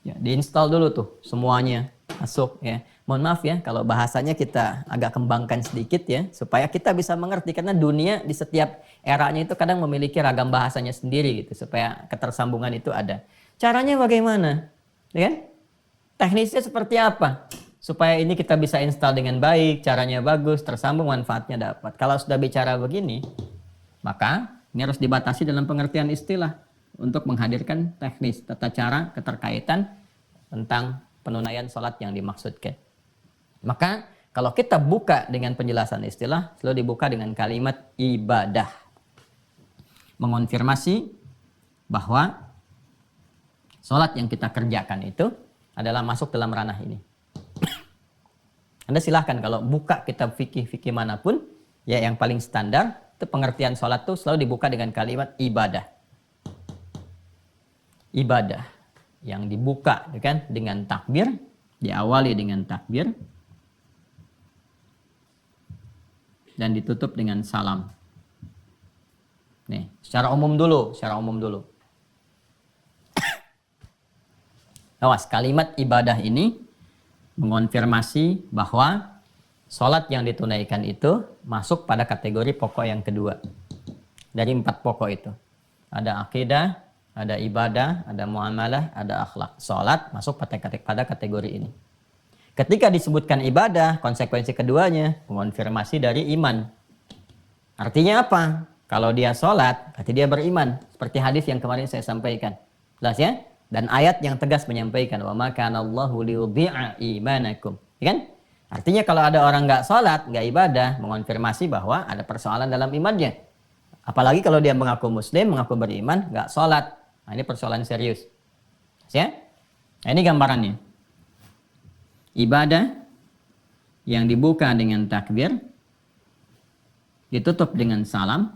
Ya, diinstal dulu tuh semuanya masuk ya. Mohon maaf ya kalau bahasanya kita agak kembangkan sedikit ya supaya kita bisa mengerti karena dunia di setiap eranya itu kadang memiliki ragam bahasanya sendiri gitu supaya ketersambungan itu ada. Caranya bagaimana? Ya kan? Teknisnya seperti apa? Supaya ini kita bisa install dengan baik, caranya bagus, tersambung, manfaatnya dapat. Kalau sudah bicara begini, maka ini harus dibatasi dalam pengertian istilah untuk menghadirkan teknis, tata cara, keterkaitan tentang penunaian sholat yang dimaksudkan. Maka kalau kita buka dengan penjelasan istilah, selalu dibuka dengan kalimat ibadah. Mengonfirmasi bahwa sholat yang kita kerjakan itu adalah masuk dalam ranah ini. Anda silahkan kalau buka kitab fikih manapun, ya yang paling standar, itu pengertian sholat itu selalu dibuka dengan kalimat ibadah. Ibadah yang dibuka kan, dengan takbir, diawali dengan takbir, dan ditutup dengan salam. Nih, secara umum dulu. Awas, kalimat ibadah ini mengonfirmasi bahwa sholat yang ditunaikan itu masuk pada kategori pokok yang kedua. Dari 4 pokok itu. Ada akidah, ada ibadah, ada muamalah, ada akhlak. Sholat masuk pada kategori ini. Ketika disebutkan ibadah, konsekuensi keduanya mengonfirmasi dari iman. Artinya apa? Kalau dia sholat, berarti dia beriman. Seperti hadis yang kemarin saya sampaikan. Jelas ya? Dan ayat yang tegas menyampaikan wa ma kana Allahu liyudhi'a imanakum. Ya kan? Artinya kalau ada orang nggak sholat, nggak ibadah, mengonfirmasi bahwa ada persoalan dalam imannya. Apalagi kalau dia mengaku muslim, mengaku beriman, nggak sholat. Nah, ini persoalan serius. Ya? Nah, ini gambarannya. Ibadah yang dibuka dengan takbir, ditutup dengan salam,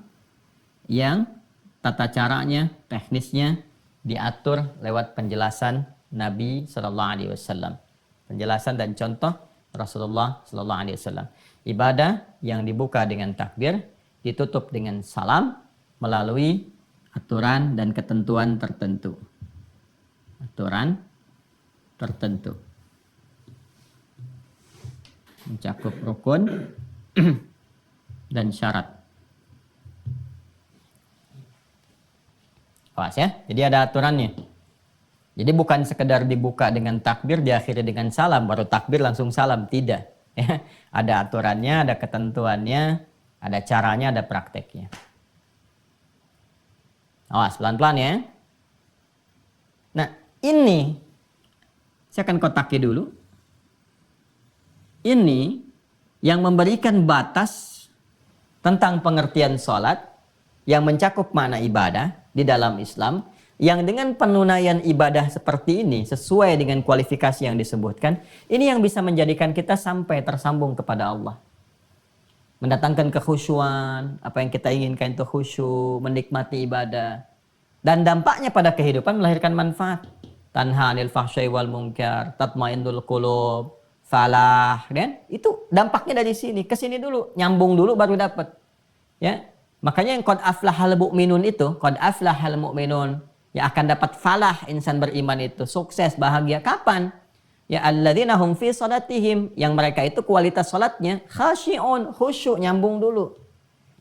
yang tata caranya, teknisnya diatur lewat penjelasan Nabi Sallallahu Alaihi Wasallam, penjelasan dan contoh Rasulullah Sallallahu Alaihi Wasallam. Ibadah yang dibuka dengan takbir, ditutup dengan salam melalui aturan dan ketentuan tertentu. Aturan tertentu mencakup rukun dan syarat. Pas ya, jadi ada aturannya. Jadi bukan sekedar dibuka dengan takbir, diakhiri dengan salam, baru takbir langsung salam, tidak. Ya, ada aturannya, ada ketentuannya, ada caranya, ada prakteknya. Awas, pelan-pelan ya. Nah, ini saya akan kotaki dulu. Ini yang memberikan batas tentang pengertian sholat yang mencakup makna ibadah di dalam Islam, yang dengan penunaian ibadah seperti ini sesuai dengan kualifikasi yang disebutkan, ini yang bisa menjadikan kita sampai tersambung kepada Allah, mendatangkan kekhusyuan, apa yang kita inginkan itu khusyuk, menikmati ibadah, dan dampaknya pada kehidupan melahirkan manfaat. Tanha 'anil fahsya'i wal munkar, tatmainnul qulub, falah, kan? Itu dampaknya dari sini ke sini dulu, nyambung dulu baru dapat. Ya. Makanya yang qad aflahal mu'minun itu, qad aflahal mu'minun, yang akan dapat falah insan beriman itu, sukses, bahagia. Kapan? Ya alladzina hum fi salatihim, yang mereka itu kualitas salatnya khasyi'un, khusyuk, nyambung dulu.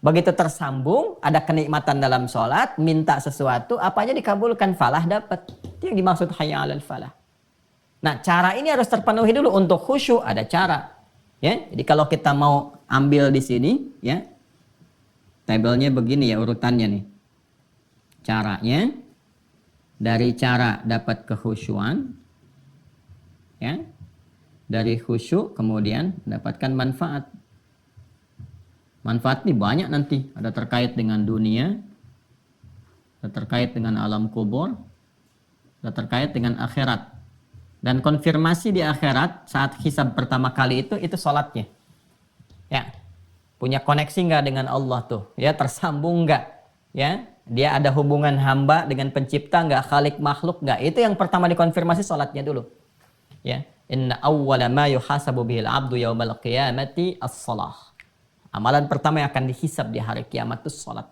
Begitu tersambung, ada kenikmatan dalam salat, minta sesuatu, apa aja dikabulkan, falah dapat. Itu yang dimaksud hayya 'alal falah. Nah, cara ini harus terpenuhi dulu. Untuk khusyuk ada cara. Ya, jadi kalau kita mau ambil di sini, ya, tabelnya begini ya urutannya nih. Caranya dari cara dapat kekhusyuan, ya, dari khusyuk kemudian mendapatkan manfaat. Manfaat ini banyak nanti. Ada terkait dengan dunia, ada terkait dengan alam kubur, ada terkait dengan akhirat. Dan konfirmasi di akhirat saat hisab pertama kali itu sholatnya. Ya, punya koneksi nggak dengan Allah tuh? Ya, tersambung nggak? Ya, dia ada hubungan hamba dengan pencipta nggak? Khalik makhluk nggak? Itu yang pertama dikonfirmasi sholatnya dulu. Ya, inna awwala ma yuhasabu bihil abdu yaumal qiyamati as-shalah. Amalan pertama yang akan dihisab di hari kiamat itu sholat.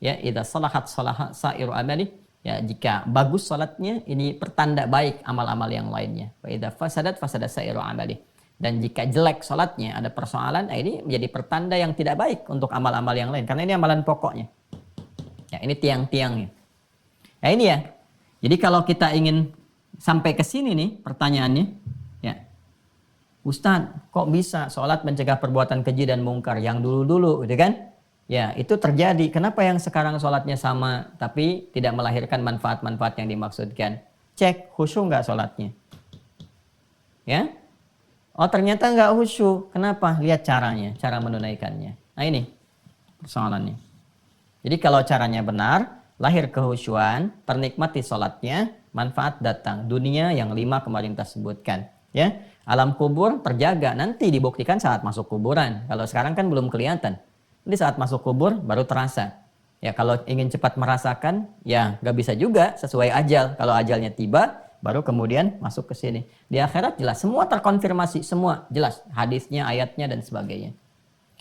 Ya, idza salahat salaha sairu amali. Ya, jika bagus salatnya, ini pertanda baik amal-amal yang lainnya. Wa idza fasadat fasada sairu amali. Dan jika jelek salatnya, ada persoalan, ini menjadi pertanda yang tidak baik untuk amal-amal yang lain. Karena ini amalan pokoknya. Ya, ini tiang-tiangnya. Ya, ini ya. Jadi kalau kita ingin sampai ke sini nih pertanyaannya, ya. Ustadz, kok bisa sholat mencegah perbuatan keji dan mungkar yang dulu-dulu, gitu kan? Ya, itu terjadi. Kenapa yang sekarang sholatnya sama, tapi tidak melahirkan manfaat-manfaat yang dimaksudkan? Cek, khusyuk nggak sholatnya? Ya? Oh, ternyata nggak khusyuk. Kenapa? Lihat caranya, cara menunaikannya. Nah, ini persoalannya. Jadi kalau caranya benar, lahir kehusyuan, ternikmati sholatnya, manfaat datang. Dunia yang 5 kemarin kita sebutkan. Ya, alam kubur terjaga, nanti dibuktikan saat masuk kuburan. Kalau sekarang kan belum kelihatan. Jadi saat masuk kubur baru terasa. Ya, kalau ingin cepat merasakan, ya nggak bisa juga sesuai ajal. Kalau ajalnya tiba, baru kemudian masuk ke sini. Di akhirat jelas, semua terkonfirmasi, semua jelas. Hadisnya, ayatnya, dan sebagainya.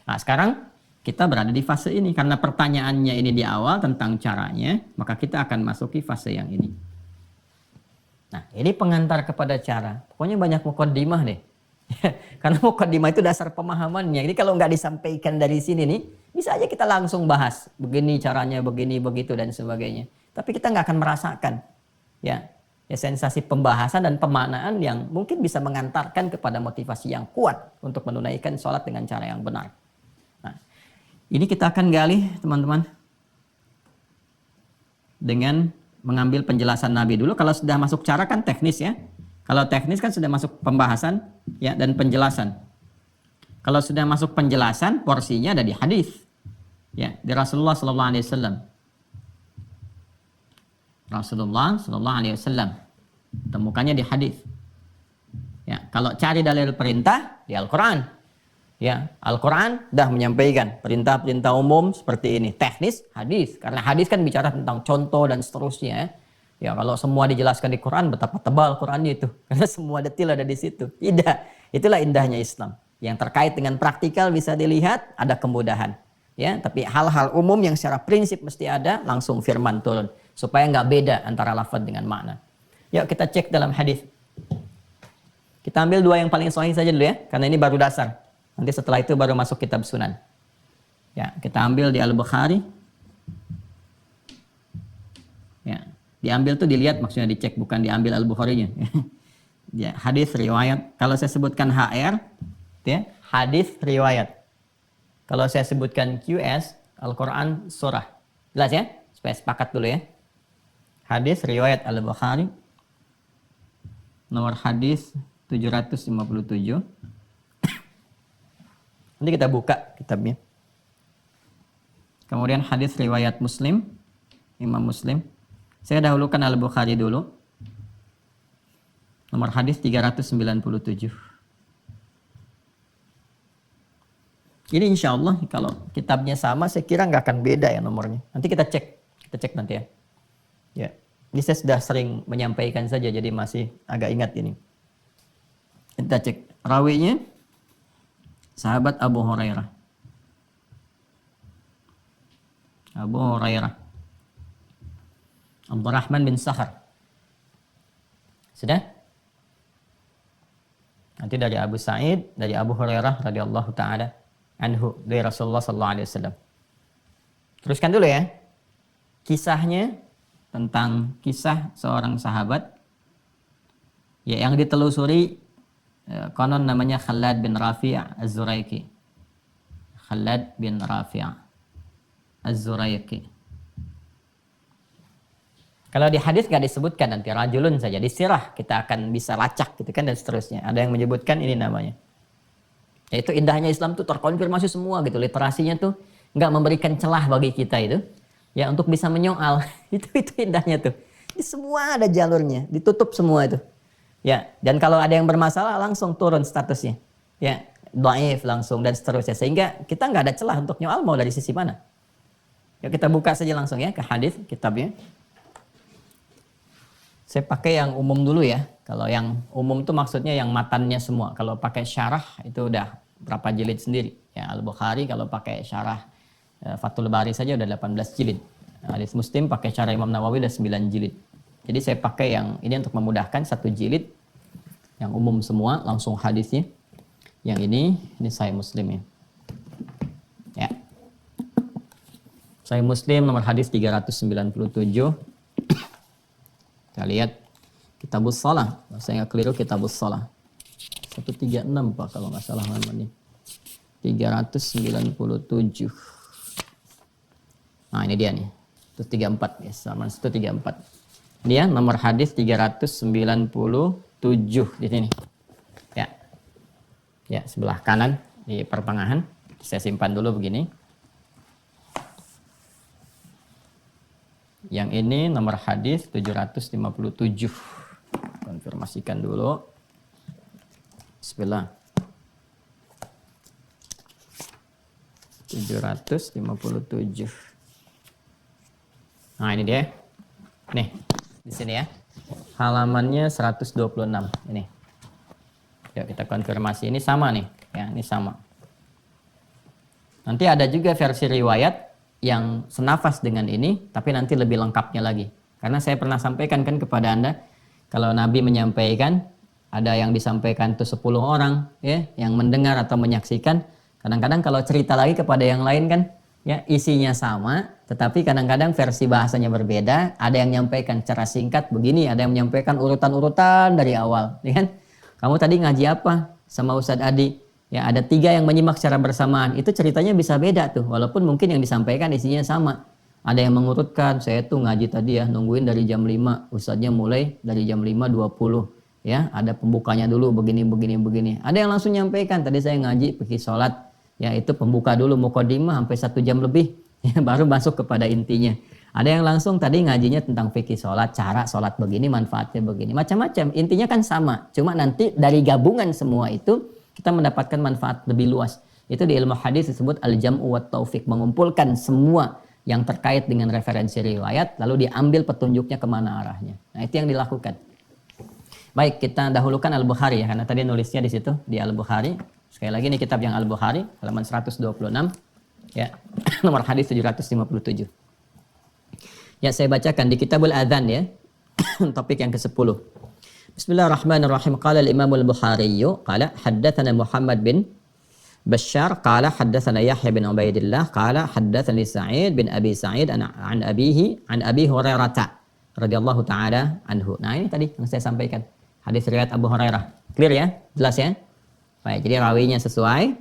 Nah, sekarang kita berada di fase ini. Karena pertanyaannya ini di awal tentang caranya, maka kita akan masuki fase yang ini. Nah, ini pengantar kepada cara. Pokoknya banyak mukaddimah deh. Karena mukaddimah itu dasar pemahamannya. Jadi kalau nggak disampaikan dari sini nih, bisa aja kita langsung bahas. Begini caranya, begini, begitu, dan sebagainya. Tapi kita nggak akan merasakan. Ya, sensasi pembahasan dan pemaknaan yang mungkin bisa mengantarkan kepada motivasi yang kuat untuk menunaikan sholat dengan cara yang benar. Nah, ini kita akan gali, teman-teman, dengan mengambil penjelasan Nabi dulu. Kalau sudah masuk cara kan teknis ya. Kalau teknis kan sudah masuk pembahasan ya dan penjelasan. Kalau sudah masuk penjelasan, porsinya ada di hadis. Ya, di Rasulullah sallallahu alaihi wasallam. Rasulullah sallallahu alaihi wasallam. Temukannya di hadis. Ya, kalau cari dalil perintah di Al-Qur'an. Ya, Al-Qur'an dah menyampaikan perintah-perintah umum seperti ini. Teknis hadis, karena hadis kan bicara tentang contoh dan seterusnya. Ya, kalau semua dijelaskan di Quran, betapa tebal Qurannya itu. Karena semua detail ada di situ. Tidak. Itulah indahnya Islam. Yang terkait dengan praktikal bisa dilihat, ada kemudahan. Ya, tapi hal-hal umum yang secara prinsip mesti ada, langsung firman turun. Supaya nggak beda antara lafaz dengan makna. Yuk kita cek dalam hadis. Kita ambil 2 yang paling sahih saja dulu ya. Karena ini baru dasar. Nanti setelah itu baru masuk kitab sunan. Ya, kita ambil di Al-Bukhari. Ya. Diambil tuh dilihat, maksudnya dicek, bukan diambil Al-Bukharinya. Ya, hadis riwayat. Kalau saya sebutkan HR, ya, hadis riwayat. Kalau saya sebutkan QS, Al-Quran surah. Jelas ya? Supaya sepakat dulu ya. Hadis riwayat Al-Bukhari. Nomor hadis 757. Nanti kita buka kitabnya. Kemudian hadis riwayat Muslim, Imam Muslim. Saya dahulukan Al-Bukhari dulu. Nomor hadis 397. Ini insya Allah kalau kitabnya sama, saya kira nggak akan beda ya nomornya. Nanti kita cek nanti ya. Ya, ini saya sudah sering menyampaikan saja, jadi masih agak ingat ini. Kita cek rawinya, sahabat Abu Hurairah. Abu Hurairah. Abdurrahman bin Sakhar. Sudah? Nanti dari Abu Sa'id, dari Abu Hurairah radhiyallahu taala anhu, dari Rasulullah sallallahu alaihi wasallam. Teruskan dulu ya. Kisahnya tentang kisah seorang sahabat ya yang ditelusuri, konon namanya Khalad bin Rafi' Az-Zuraiki. Khalad bin Rafi' Az-Zuraiki. Kalau di hadis nggak disebutkan, nanti rajulun saja, di sirah kita akan bisa lacak gitu kan, dan seterusnya. Ada yang menyebutkan ini namanya. Ya, itu indahnya Islam tuh terkonfirmasi semua gitu. Literasinya tuh nggak memberikan celah bagi kita itu ya untuk bisa menyoal. Itu indahnya tuh. Ini semua ada jalurnya, ditutup semua itu. Ya, dan kalau ada yang bermasalah langsung turun statusnya. Ya, dhaif langsung dan seterusnya. Sehingga kita nggak ada celah untuk nyoal mau dari sisi mana. Ya, kita buka saja langsung ya ke hadis kitabnya. Saya pakai yang umum dulu ya. Kalau yang umum itu maksudnya yang matannya semua. Kalau pakai syarah itu udah berapa jilid sendiri. Ya, Al-Bukhari kalau pakai syarah Fathul Bari saja udah 18 jilid. Hadis Muslim pakai syarah Imam Nawawi udah 9 jilid. Jadi saya pakai yang ini untuk memudahkan, 1 jilid yang umum semua langsung hadisnya. Yang ini Sahih Muslim ya. Ya. Sahih Muslim nomor hadis 397. Kita lihat Kitabus Shalah. Saya nggak keliru Kitabus Shalah. 136 Pak kalau nggak salah namanya. 397. Nah ini dia nih. 134 ya, sama 134. Ini ya nomor hadis 397 di sini. Ya. Ya, sebelah kanan di pertengahan. Saya simpan dulu begini. Yang ini nomor hadis 757. Konfirmasikan dulu. Bismillah. 757. Nah, ini dia. Nih, di sini ya. Halamannya 126 ini. Yuk kita konfirmasi, ini sama nih. Ya, ini sama. Nanti ada juga versi riwayat yang senafas dengan ini, tapi nanti lebih lengkapnya lagi. Karena saya pernah sampaikan kan kepada Anda, kalau Nabi menyampaikan, ada yang disampaikan itu 10 orang, ya, yang mendengar atau menyaksikan. Kadang-kadang kalau cerita lagi kepada yang lain kan, ya isinya sama, tetapi kadang-kadang versi bahasanya berbeda. Ada yang menyampaikan secara singkat begini, ada yang menyampaikan urutan-urutan dari awal. Ya kan? Kamu tadi ngaji apa sama Ustadz Adi? Ya, ada 3 yang menyimak secara bersamaan. Itu ceritanya bisa beda tuh. Walaupun mungkin yang disampaikan isinya sama. Ada yang mengurutkan, saya tuh ngaji tadi ya, nungguin dari jam 5. Ustadznya mulai dari jam 5.20. Ya, ada pembukanya dulu, begini. Ada yang langsung nyampaikan, tadi saya ngaji pergi sholat. Ya, itu pembuka dulu, mukadimah sampai 1 jam lebih. Ya, baru masuk kepada intinya. Ada yang langsung tadi ngajinya tentang fikih sholat, cara sholat begini, manfaatnya begini. Macam-macam, intinya kan sama. Cuma nanti dari gabungan semua itu, kita mendapatkan manfaat lebih luas. Itu di ilmu hadis disebut al-jam'u wat taufiq, mengumpulkan semua yang terkait dengan referensi riwayat lalu diambil petunjuknya kemana arahnya. Nah, itu yang dilakukan. Baik, kita dahulukan Al-Bukhari ya, karena tadi nulisnya di situ di Al-Bukhari. Sekali lagi ini kitab yang Al-Bukhari halaman 126 ya. Nomor hadis 757. Ya, saya bacakan di Kitabul Adzan ya. Topik yang ke-10. Bismillahirrahmanirrahim. Qala al-Imam al-Bukhari qala haddatsana Muhammad bin Bashar qala haddatsana Yahya bin Ubaidillah qala haddatsani Sa'id bin Abi Sa'id an abihi an Abi Hurairah radhiyallahu taala anhu. Nah, ini tadi yang saya sampaikan. Hadis riwayat Abu Hurairah. Clear ya? Jelas ya? Baik, jadi rawinya sesuai.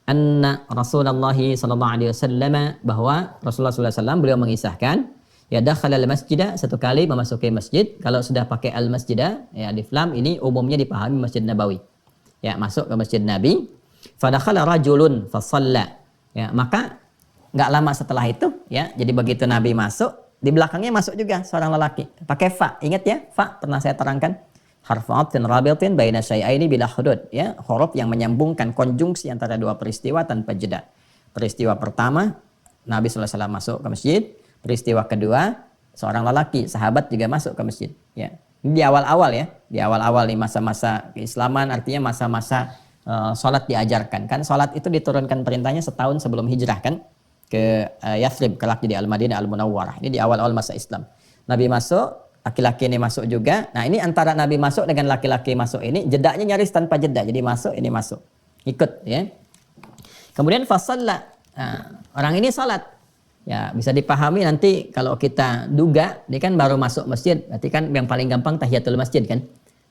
Anna Rasulullah sallallahu alaihi wasallam, bahwa Rasulullah sallallahu alaihi wasallam beliau mengisahkan ya dakhala al-masjidah, satu kali memasuki masjid. Kalau sudah pakai al-masjidah ya alif lam ini umumnya dipahami Masjid Nabawi. Ya, masuk ke Masjid Nabi. Fa dakhala rajulun fa shalla. Ya, maka enggak lama setelah itu ya, jadi begitu Nabi masuk, di belakangnya masuk juga seorang lelaki. Pakai fa. Ingat ya, fa pernah saya terangkan. Harfu atfin rabitin baina syai'aini bila hudud, ya, huruf yang menyambungkan konjungsi antara dua peristiwa tanpa jeda. Peristiwa pertama, Nabi sallallahu alaihi wasallam masuk ke masjid. Peristiwa kedua, seorang lelaki, sahabat juga masuk ke masjid. Ya. Ini di awal-awal ya, di awal-awal nih masa-masa keislaman, artinya masa-masa sholat diajarkan. Kan sholat itu diturunkan perintahnya setahun sebelum hijrah kan ke Yathrib, kelak jadi Al-Madinah Al-Munawwarah. Ini di awal-awal masa Islam. Nabi masuk, laki-laki ini masuk juga. Nah, ini antara Nabi masuk dengan laki-laki masuk ini, jedanya nyaris tanpa jeda. Jadi masuk, ini masuk. Ikut ya. Kemudian fasalla. Nah, orang ini salat. Ya, bisa dipahami nanti kalau kita duga, dia kan baru masuk masjid, berarti kan yang paling gampang tahiyatul masjid kan.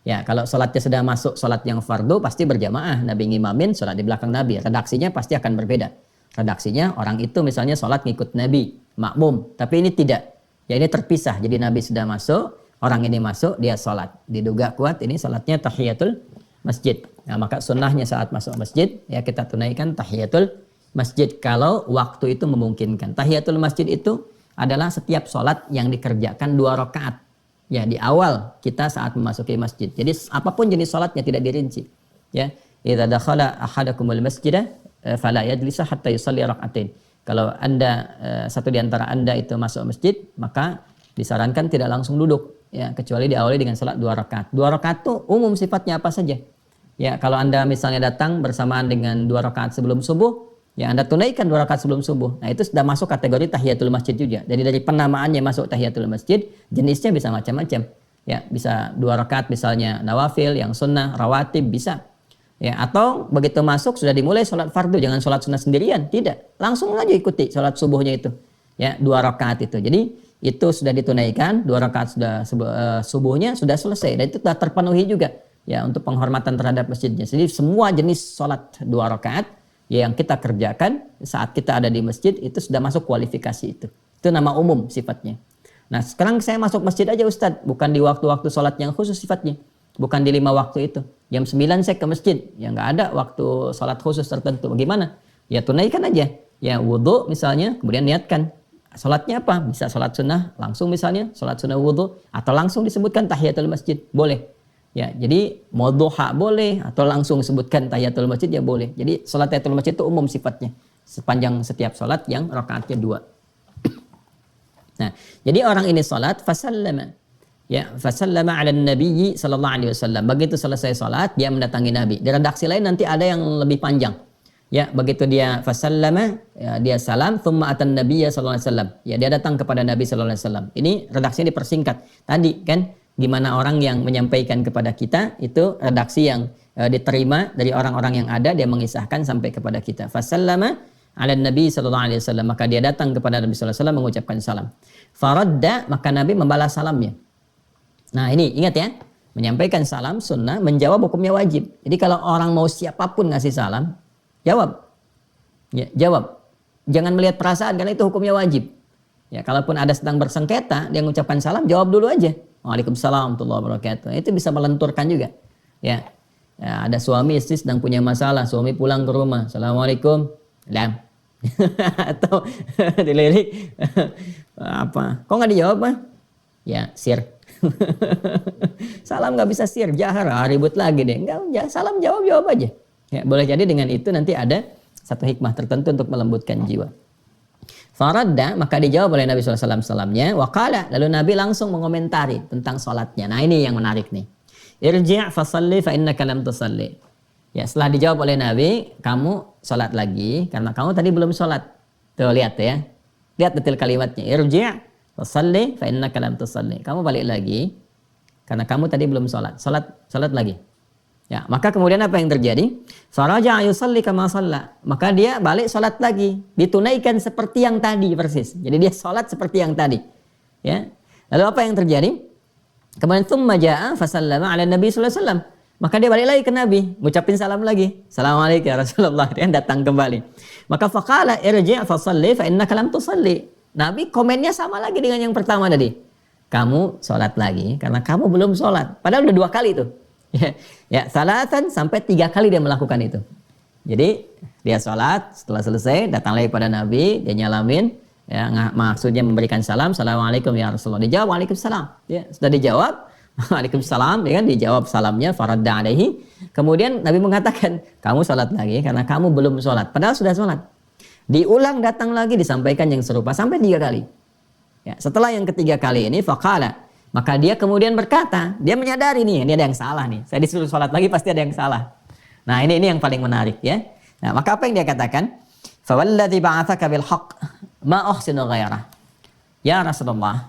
Ya, kalau sholatnya sudah masuk sholat yang fardu, pasti berjamaah. Nabi ngimamin, sholat di belakang Nabi. Redaksinya pasti akan berbeda. Redaksinya orang itu misalnya sholat ngikut Nabi, makmum. Tapi ini tidak. Ya, ini terpisah. Jadi Nabi sudah masuk, orang ini masuk, dia sholat. Diduga kuat, ini sholatnya tahiyatul masjid. Nah, maka sunnahnya saat masuk masjid ya kita tunaikan tahiyatul masjid kalau waktu itu memungkinkan. Tahiyatul masjid itu adalah setiap sholat yang dikerjakan 2 rakaat. Ya, di awal kita saat memasuki masjid. Jadi apapun jenis sholatnya tidak dirinci. Ya, idza dakhala ahadakumul masjidah fala yajlisa hatta yusalli rak'atain. Kalau Anda satu di antara Anda itu masuk masjid, maka disarankan tidak langsung duduk ya, kecuali diawali dengan salat 2 rakaat. 2 rakaat itu umum sifatnya apa saja. Ya, kalau Anda misalnya datang bersamaan dengan 2 rakaat sebelum subuh, ya Anda tunaikan 2 rakaat sebelum subuh. Nah, itu sudah masuk kategori tahiyatul masjid juga. Jadi dari penamaannya masuk tahiyatul masjid, jenisnya bisa macam-macam. Ya, bisa 2 rakaat misalnya nawafil, yang sunnah, rawatib bisa. Ya, atau begitu masuk sudah dimulai sholat fardu, jangan sholat sunnah sendirian, tidak, langsung aja ikuti sholat subuhnya itu, ya 2 rakaat itu. Jadi itu sudah ditunaikan, 2 rakaat sudah subuhnya sudah selesai dan itu sudah terpenuhi juga, ya untuk penghormatan terhadap masjidnya. Jadi semua jenis sholat 2 rakaat ya, yang kita kerjakan saat kita ada di masjid itu sudah masuk kualifikasi itu. Itu nama umum sifatnya. Nah sekarang saya masuk masjid aja Ustadz, bukan di waktu-waktu sholat yang khusus sifatnya. Bukan di 5 waktu itu. Jam 9 saya ke masjid. Ya nggak ada waktu sholat khusus tertentu. Bagaimana? Ya tunaikan aja. Ya wudhu misalnya, kemudian niatkan. Sholatnya apa? Bisa sholat sunnah langsung misalnya. Sholat sunnah wudhu. Atau langsung disebutkan tahiyatul masjid. Boleh. Ya, jadi mau duha boleh. Atau langsung sebutkan tahiyatul masjid ya boleh. Jadi sholat tahiyatul masjid itu umum sifatnya. Sepanjang setiap sholat yang rakaatnya 2. Nah, jadi orang ini sholat fasallama. Ya, fasallama 'ala nabiyyi sallallahu alaihi wasallam. Begitu selesai salat, dia mendatangi Nabi. Di redaksi lain nanti ada yang lebih panjang. Ya, begitu dia fasallama, ya, dia salam, thumma atan nabiyya sallallahu alaihi wasallam. Ya, dia datang kepada Nabi sallallahu alaihi wasallam. Ini redaksinya dipersingkat. Tadi kan gimana orang yang menyampaikan kepada kita itu redaksi yang diterima dari orang-orang yang ada, dia mengisahkan sampai kepada kita. Fasallama 'ala nabi sallallahu alaihi wasallam. Maka dia datang kepada Nabi sallallahu alaihi wasallam mengucapkan salam. Faradda, maka Nabi membalas salamnya. Nah ini ingat ya, menyampaikan salam sunnah, menjawab hukumnya wajib. Jadi kalau orang mau siapapun ngasih salam, jawab. Ya, jawab. Jangan melihat perasaan karena itu hukumnya wajib. Ya, kalaupun ada sedang bersengketa, dia mengucapkan salam, jawab dulu aja. Waalaikumsalam warahmatullahi wabarakatuh. Itu bisa melenturkan juga. Ya, ya ada suami istri sedang punya masalah, suami pulang ke rumah, assalamualaikum, lam. Atau dilirik apa? Kok nggak dijawab mah? Ya, sir. Salam nggak bisa sir, jahar, ribut lagi deh. Enggak, salam jawab aja. Ya, boleh jadi dengan itu nanti ada satu hikmah tertentu untuk melembutkan jiwa. Faradda, maka dijawab oleh Nabi SAW salamnya. Waqala, lalu Nabi langsung mengomentari tentang sholatnya. Nah ini yang menarik nih. Irji' fasalli fa innaka lam tusalli. Ya, setelah dijawab oleh Nabi, kamu sholat lagi karena kamu tadi belum sholat. Tuh lihat ya, lihat detail kalimatnya. Irji' fasalli fa innaka lam tusalli. Kamu balik lagi karena kamu tadi belum sholat. Sholat lagi. Ya, maka kemudian apa yang terjadi? Faraja'a yusalli kama shalla. Maka dia balik sholat lagi, ditunaikan seperti yang tadi persis. Jadi dia sholat seperti yang tadi. Ya. Lalu apa yang terjadi? Kemudian tsumma ja'a fasallama 'ala Nabi sallallahu alaihi wasallam. Maka dia balik lagi ke Nabi, ngucapin salam lagi. Assalamualaikum ya Rasulullah. Dia datang kembali. Maka faqala irji' fasalli fa innaka lam tusalli. Nabi komennya sama lagi dengan yang pertama tadi. Kamu sholat lagi karena kamu belum sholat. Padahal udah 2 kali tuh. Ya, salatan sampai 3 kali dia melakukan itu. Jadi dia sholat, setelah selesai datang lagi pada Nabi, dia nyalamin, ya, maksudnya memberikan salam, assalamualaikum ya Rasulullah. Dijawab waalaikumsalam. Ya, sudah dijawab waalaikumsalam, ya kan, dijawab salamnya faradda alaihi. Kemudian Nabi mengatakan, kamu sholat lagi karena kamu belum sholat. Padahal sudah sholat. Diulang datang lagi disampaikan yang serupa sampai 3 kali. Ya, setelah yang ketiga kali ini faqala, maka dia kemudian berkata, dia menyadari nih, ini ada yang salah nih. Saya disuruh sholat lagi pasti ada yang salah. Nah ini yang paling menarik ya. Nah maka apa yang dia katakan? Fawalladzi ba'atsaka bil haqq ma uhsinu ghairah. Ya Rasulullah,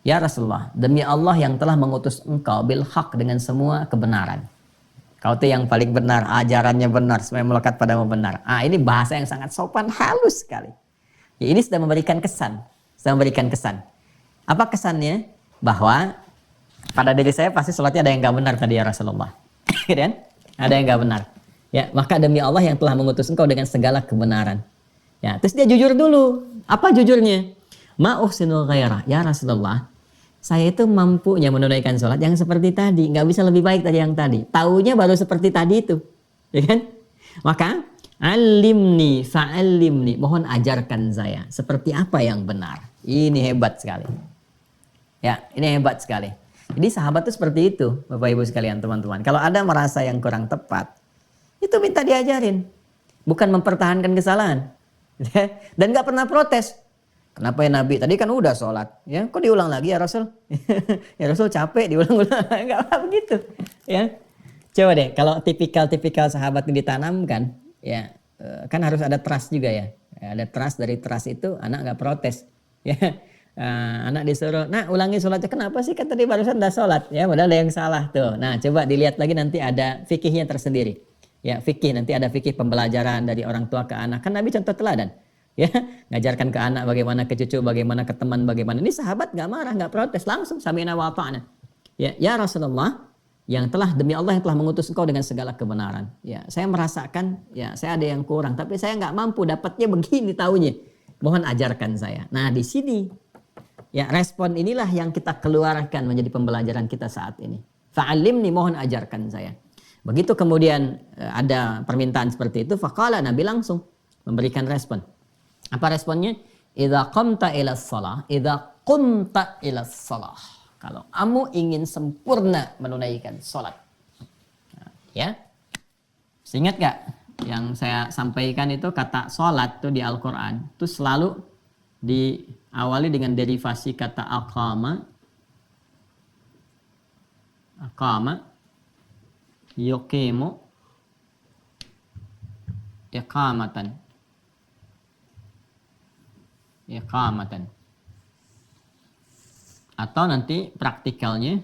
ya Rasulullah, demi Allah yang telah mengutus engkau bil haqq dengan semua kebenaran. Kau itu yang paling benar, ajarannya benar, semua yang melekat padamu benar. Ini bahasa yang sangat sopan, halus sekali. Ya, ini sudah memberikan kesan. Apa kesannya? Bahwa pada diri saya pasti sholatnya ada yang gak benar tadi ya Rasulullah. Kan? Ada yang gak benar. Ya, maka demi Allah yang telah mengutus engkau dengan segala kebenaran. Ya, terus dia jujur dulu. Apa jujurnya? Ma uhsinul ghairah. Ya Rasulullah, Saya itu mampunya menunaikan sholat yang seperti tadi, nggak bisa lebih baik dari yang tadi. Taunya baru seperti tadi itu, ya kan? Maka alimni fa'alimni, mohon ajarkan saya seperti apa yang benar. Ini hebat sekali. Ya, ini hebat sekali. Jadi sahabat itu seperti itu, Bapak Ibu sekalian, teman-teman. Kalau ada merasa yang kurang tepat, itu minta diajarin, bukan mempertahankan kesalahan. Dan nggak pernah protes. Kenapa ya Nabi? Tadi kan udah sholat, ya? Kok diulang lagi ya Rasul? Ya Rasul capek diulang-ulang, nggak apa begitu, ya? Coba deh, kalau tipikal sahabat yang ditanamkan, ya kan harus ada trust juga ya. Ada trust, dari trust itu anak nggak protes, ya. Anak disuruh, nah ulangi sholatnya, kenapa sih kan tadi barusan udah sholat, ya? Padahal ada yang salah tuh. Nah coba dilihat lagi, nanti ada fikihnya tersendiri, ya fikih, nanti ada fikih pembelajaran dari orang tua ke anak. Kan Nabi contoh teladan. Ya, ngajarkan ke anak bagaimana, ke cucu bagaimana, ke teman bagaimana. Ini sahabat nggak marah, nggak protes, langsung sami'na wa ata'na. Ya Rasulullah, yang telah, demi Allah yang telah mengutus engkau dengan segala kebenaran. Ya, saya merasakan, ya saya ada yang kurang, tapi saya nggak mampu, dapatnya begini taunya. Mohon ajarkan saya. Nah di sini, ya respon inilah yang kita keluarkan menjadi pembelajaran kita saat ini. Fa'alimni, mohon ajarkan saya. Begitu kemudian ada permintaan seperti itu, faqala, Nabi langsung memberikan respon. Apa responnya? Idza qumta ilas shalah, idza qumta ilas shalah. Kalau kamu ingin sempurna menunaikan salat. Nah, ya. Ingat gak yang saya sampaikan itu, kata salat tuh di Al-Qur'an itu selalu diawali dengan derivasi kata aqama. Aqama, yuqimu, iqamatan. Iqamatan. Atau nanti praktikalnya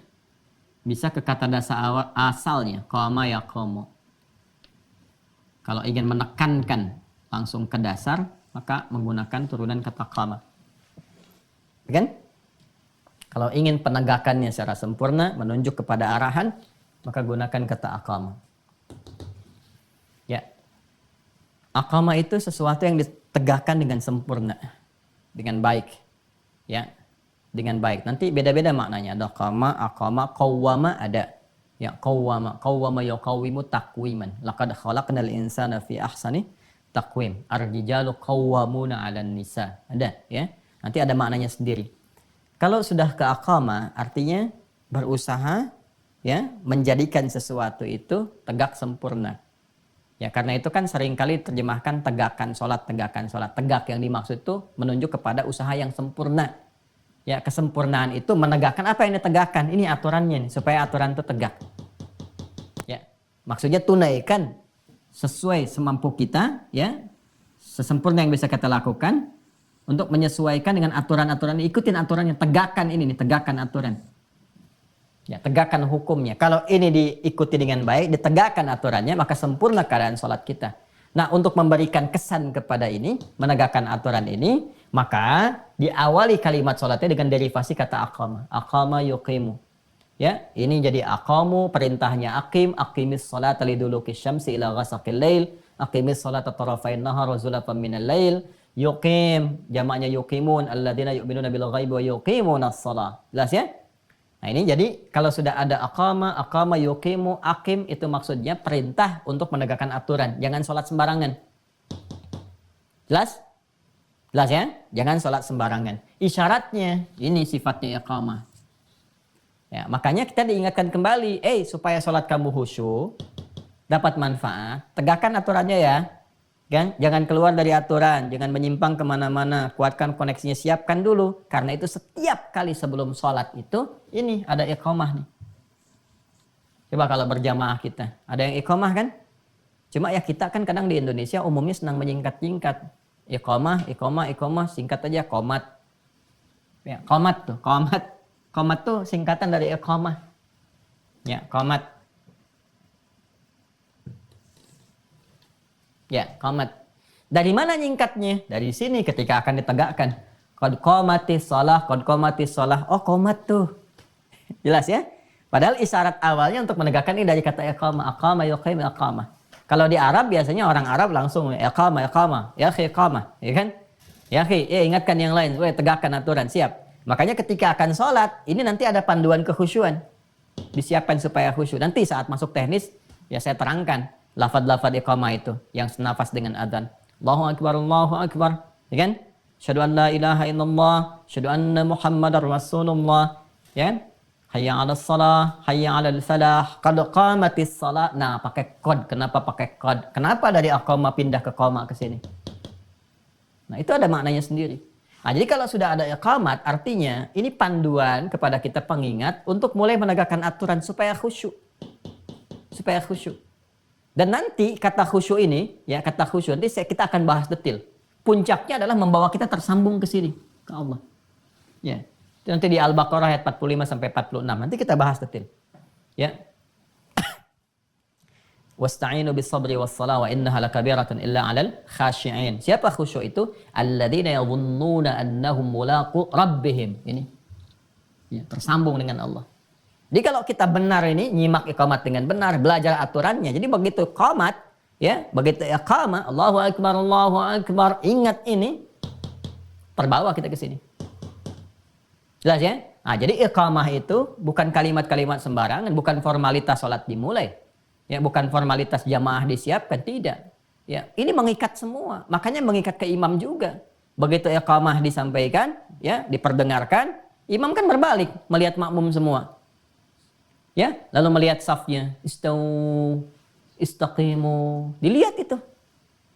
bisa ke kata dasar asalnya, qama yaqumu. Kalau ingin menekankan langsung ke dasar, maka menggunakan turunan kata qama. Kan? Kalau ingin penegakannya secara sempurna, menunjuk kepada arahan, maka gunakan kata aqama. Ya. Aqama itu sesuatu yang ditegakkan dengan sempurna, dengan baik, ya, dengan baik. Nanti beda-beda maknanya. Ada qama, aqama, qawwama ada. Ya, qawwama yuqawwimu taqwiman. Laqad khalaqnal insana fi ahsani taqwim. Ar-rijalu qawwamuna 'alan nisa. Ada, ya. Nanti ada maknanya sendiri. Kalau sudah ke aqama, artinya berusaha, ya, menjadikan sesuatu itu tegak sempurna. Ya, karena itu kan seringkali terjemahkan tegakkan sholat. Tegak yang dimaksud itu menunjuk kepada usaha yang sempurna. Ya, kesempurnaan itu menegakkan apa yang ditegakkan. Ini aturannya nih, supaya aturan itu tegak. Ya, maksudnya tunaikan sesuai semampu kita, ya, sesempurna yang bisa kita lakukan untuk menyesuaikan dengan aturan-aturan. Ikutin aturannya, tegakkan ini nih, tegakkan aturan. Ya, tegakkan hukumnya. Kalau ini diikuti dengan baik, ditegakkan aturannya, maka sempurna keadaan sholat kita. Nah, untuk memberikan kesan kepada ini, menegakkan aturan ini, maka diawali kalimat sholatnya dengan derivasi kata aqama. Aqama yuqimu. Ya, ini jadi aqamu, perintahnya aqim, aqimis sholata liduluki syamsi ila ghasaqil lail, aqimis sholata tarafain nahar wa zulafan minal lail, yuqim, jamaknya yuqimun, alladzina yu'minuna bil ghaibi wa yuqimunas shalah. Jelas ya? Nah ini jadi kalau sudah ada aqama yuqimu, aqim, itu maksudnya perintah untuk menegakkan aturan. Jangan sholat sembarangan. Jelas? Jelas ya? Jangan sholat sembarangan. Isyaratnya, ini sifatnya iqamah. Ya, makanya kita diingatkan kembali, supaya sholat kamu khusyuk, dapat manfaat, tegakkan aturannya ya. Kan? Jangan keluar dari aturan, jangan menyimpang kemana-mana, kuatkan koneksinya, siapkan dulu. Karena itu setiap kali sebelum sholat itu, ini ada iqamah nih. Coba kalau berjamaah kita, ada yang iqamah kan? Cuma ya kita kan kadang di Indonesia umumnya senang menyingkat-singkat. Iqamah, singkat aja qomat. Ya, qomat tuh, qomat. Qomat tuh singkatan dari iqamah. Ya, qomat. Ya, qomat. Dari mana nyingkatnya? Dari sini ketika akan ditegakkan. Qad qomatis shalah. Oh, qomat tuh. Jelas ya? Padahal isyarat awalnya untuk menegakkan ini dari kata iqamah. Aqama yuqim iqamah. Kalau di Arab biasanya orang Arab langsung iqamah. Ya akhi iqamah, ya kan? Ya akhi, ingatkan yang lain supaya tegakkan aturan, siap. Makanya ketika akan sholat, ini nanti ada panduan kekhusyuan. Disiapkan supaya khusyuk. Nanti saat masuk teknis, ya saya terangkan lafad-lafad iqamah itu yang senafas dengan adzan. Allahu Akbar, Allahu Akbar. Ya kan? Asyhadu an la ilaha illallah, asyhadu anna Muhammadar Rasulullah. Ya kan? Hayya 'alas shalah, hayya 'alal falah, qad qamatis shalah. Nah, pakai qad. Kenapa pakai qad? Kenapa dari aqama pindah ke qama ke sini? Nah, itu ada maknanya sendiri. Nah, jadi kalau sudah ada iqamat, artinya ini panduan kepada kita pengingat untuk mulai menegakkan aturan supaya khusyuk. Supaya khusyuk. Dan nanti kata khusyuk ini, ya kata khusyuk nanti kita akan bahas detail. Puncaknya adalah membawa kita tersambung ke sini, ke Allah. Ya. Itu nanti di Al-Baqarah ayat 45 sampai 46. Nanti kita bahas detail. Ya. Wasta'inu bis-sabri was-salah wa innaha lakabiratun illa 'alal khashi'in. Siapa khusyuk itu? Alladzina yadhunnuna annahum mulaqu rabbihim. Ini. Ya, tersambung dengan Allah. Jadi kalau kita benar ini nyimak iqamat dengan benar, belajar aturannya. Jadi begitu iqamat, ya, begitu iqamah, Allahu Akbar, ingat ini terbawa kita ke sini. Jelas ya? Nah, jadi iqamah itu bukan kalimat-kalimat sembarangan, bukan formalitas salat dimulai. Ya, bukan formalitas jamaah disiapkan, tidak. Ya, ini mengikat semua. Makanya mengikat ke imam juga. Begitu iqamah disampaikan, ya, diperdengarkan, imam kan berbalik melihat makmum semua. Ya, lalu melihat safnya, istau, istaqimu, dilihat itu.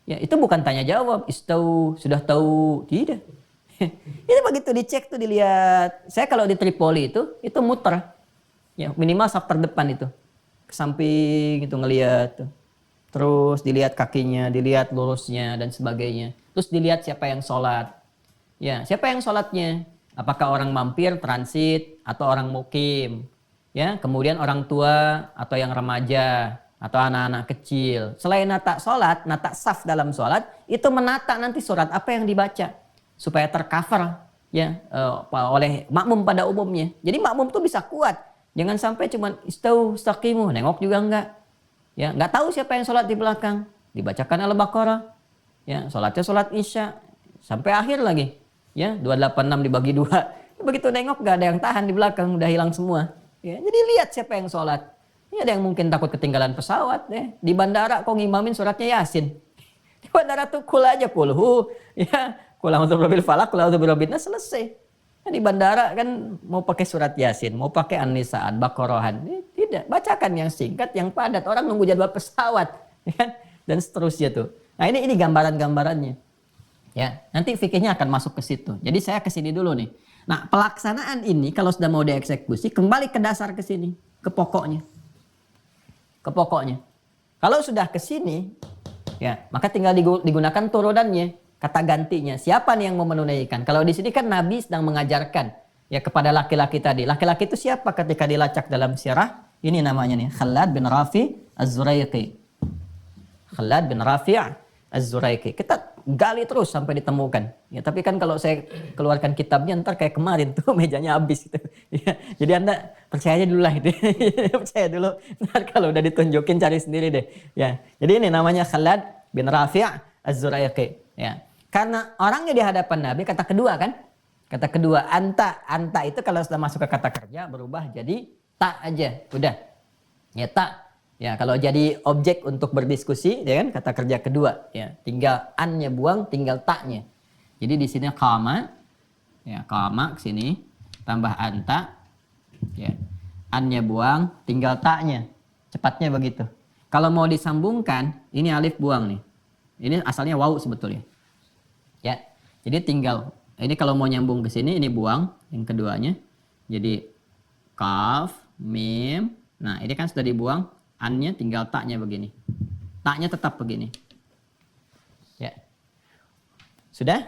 Ya, itu bukan tanya jawab, istau, sudah tahu, tidak. Itu begitu dicek tuh dilihat. Saya kalau di Tripoli itu muter. Ya, minimal saf terdepan itu. Ke samping itu ngelihat tuh. Terus dilihat kakinya, dilihat lurusnya dan sebagainya. Terus dilihat siapa yang sholat. Ya, siapa yang sholatnya? Apakah orang mampir, transit, atau orang mukim? Ya, kemudian orang tua atau yang remaja atau anak-anak kecil. Selain nata sholat, nata saf dalam sholat, itu menata nanti surat apa yang dibaca supaya tercover ya oleh makmum pada umumnya. Jadi makmum tuh bisa kuat. Jangan sampai cuma istaqimu, nengok juga enggak. Ya, enggak tahu siapa yang sholat di belakang. Dibacakan Al-Baqarah. Ya, sholatnya sholat Isya sampai akhir lagi. Ya, 286 dibagi 2. Begitu nengok enggak ada yang tahan di belakang, udah hilang semua. Ya, jadi lihat siapa yang sholat. Ini ada yang mungkin takut ketinggalan pesawat ya. Di bandara kok ngimamin suratnya Yasin. Di bandara tuh kul aja kulhu. Ya, kul a'udzu birabbil falaq, kul a'udzu birabbin nas, selesai. Di bandara kan mau pakai surat Yasin, mau pakai An-Nisa'an, Baqarahan. Tidak, bacakan yang singkat, yang padat. Orang nunggu jadwal pesawat, kan? Dan seterusnya tuh. Nah, ini gambaran-gambarannya. Ya, nanti fikihnya akan masuk ke situ. Jadi saya ke sini dulu nih. Nah, pelaksanaan ini kalau sudah mau dieksekusi, kembali ke dasar ke sini, ke pokoknya. Ke pokoknya. Kalau sudah ke sini, ya, maka tinggal digunakan turunannya. Kata gantinya, siapa nih yang mau menunaikan? Kalau di sini kan Nabi sedang mengajarkan ya kepada laki-laki tadi. Laki-laki itu siapa ketika dilacak dalam sirah? Ini namanya nih, Khalad bin Rafi Az-Zuraiqi. Khalad bin Rafi' Az-Zuraiqi. Kita gali terus sampai ditemukan. Ya, tapi kan kalau saya keluarkan kitabnya ntar kayak kemarin tuh mejanya habis gitu. Ya, jadi Anda percaya aja dulu lah itu. Percaya dulu. Ntar kalau udah ditunjukin cari sendiri deh. Ya. Jadi ini namanya Khalad bin Rafi' Az-Zuraiqi. Ya. Karena orangnya di hadapan Nabi, kata kedua kan? Kata kedua, anta itu kalau sudah masuk ke kata kerja berubah jadi tak aja, udah. Ya tak. Ya kalau jadi objek untuk berdiskusi, ya kan? Kata kerja kedua, ya tinggal an-nya buang, tinggal taknya. Jadi di sini qama, ya qama ke sini tambah anta, ya an-nya buang, tinggal taknya. Cepatnya begitu. Kalau mau disambungkan, ini alif buang nih. Ini asalnya waw sebetulnya. Ya, jadi tinggal ini kalau mau nyambung ke sini ini buang yang keduanya. Jadi kaf, mim. Nah, ini kan sudah dibuang, an-nya tinggal taknya begini. Taknya tetap begini. Ya. Sudah?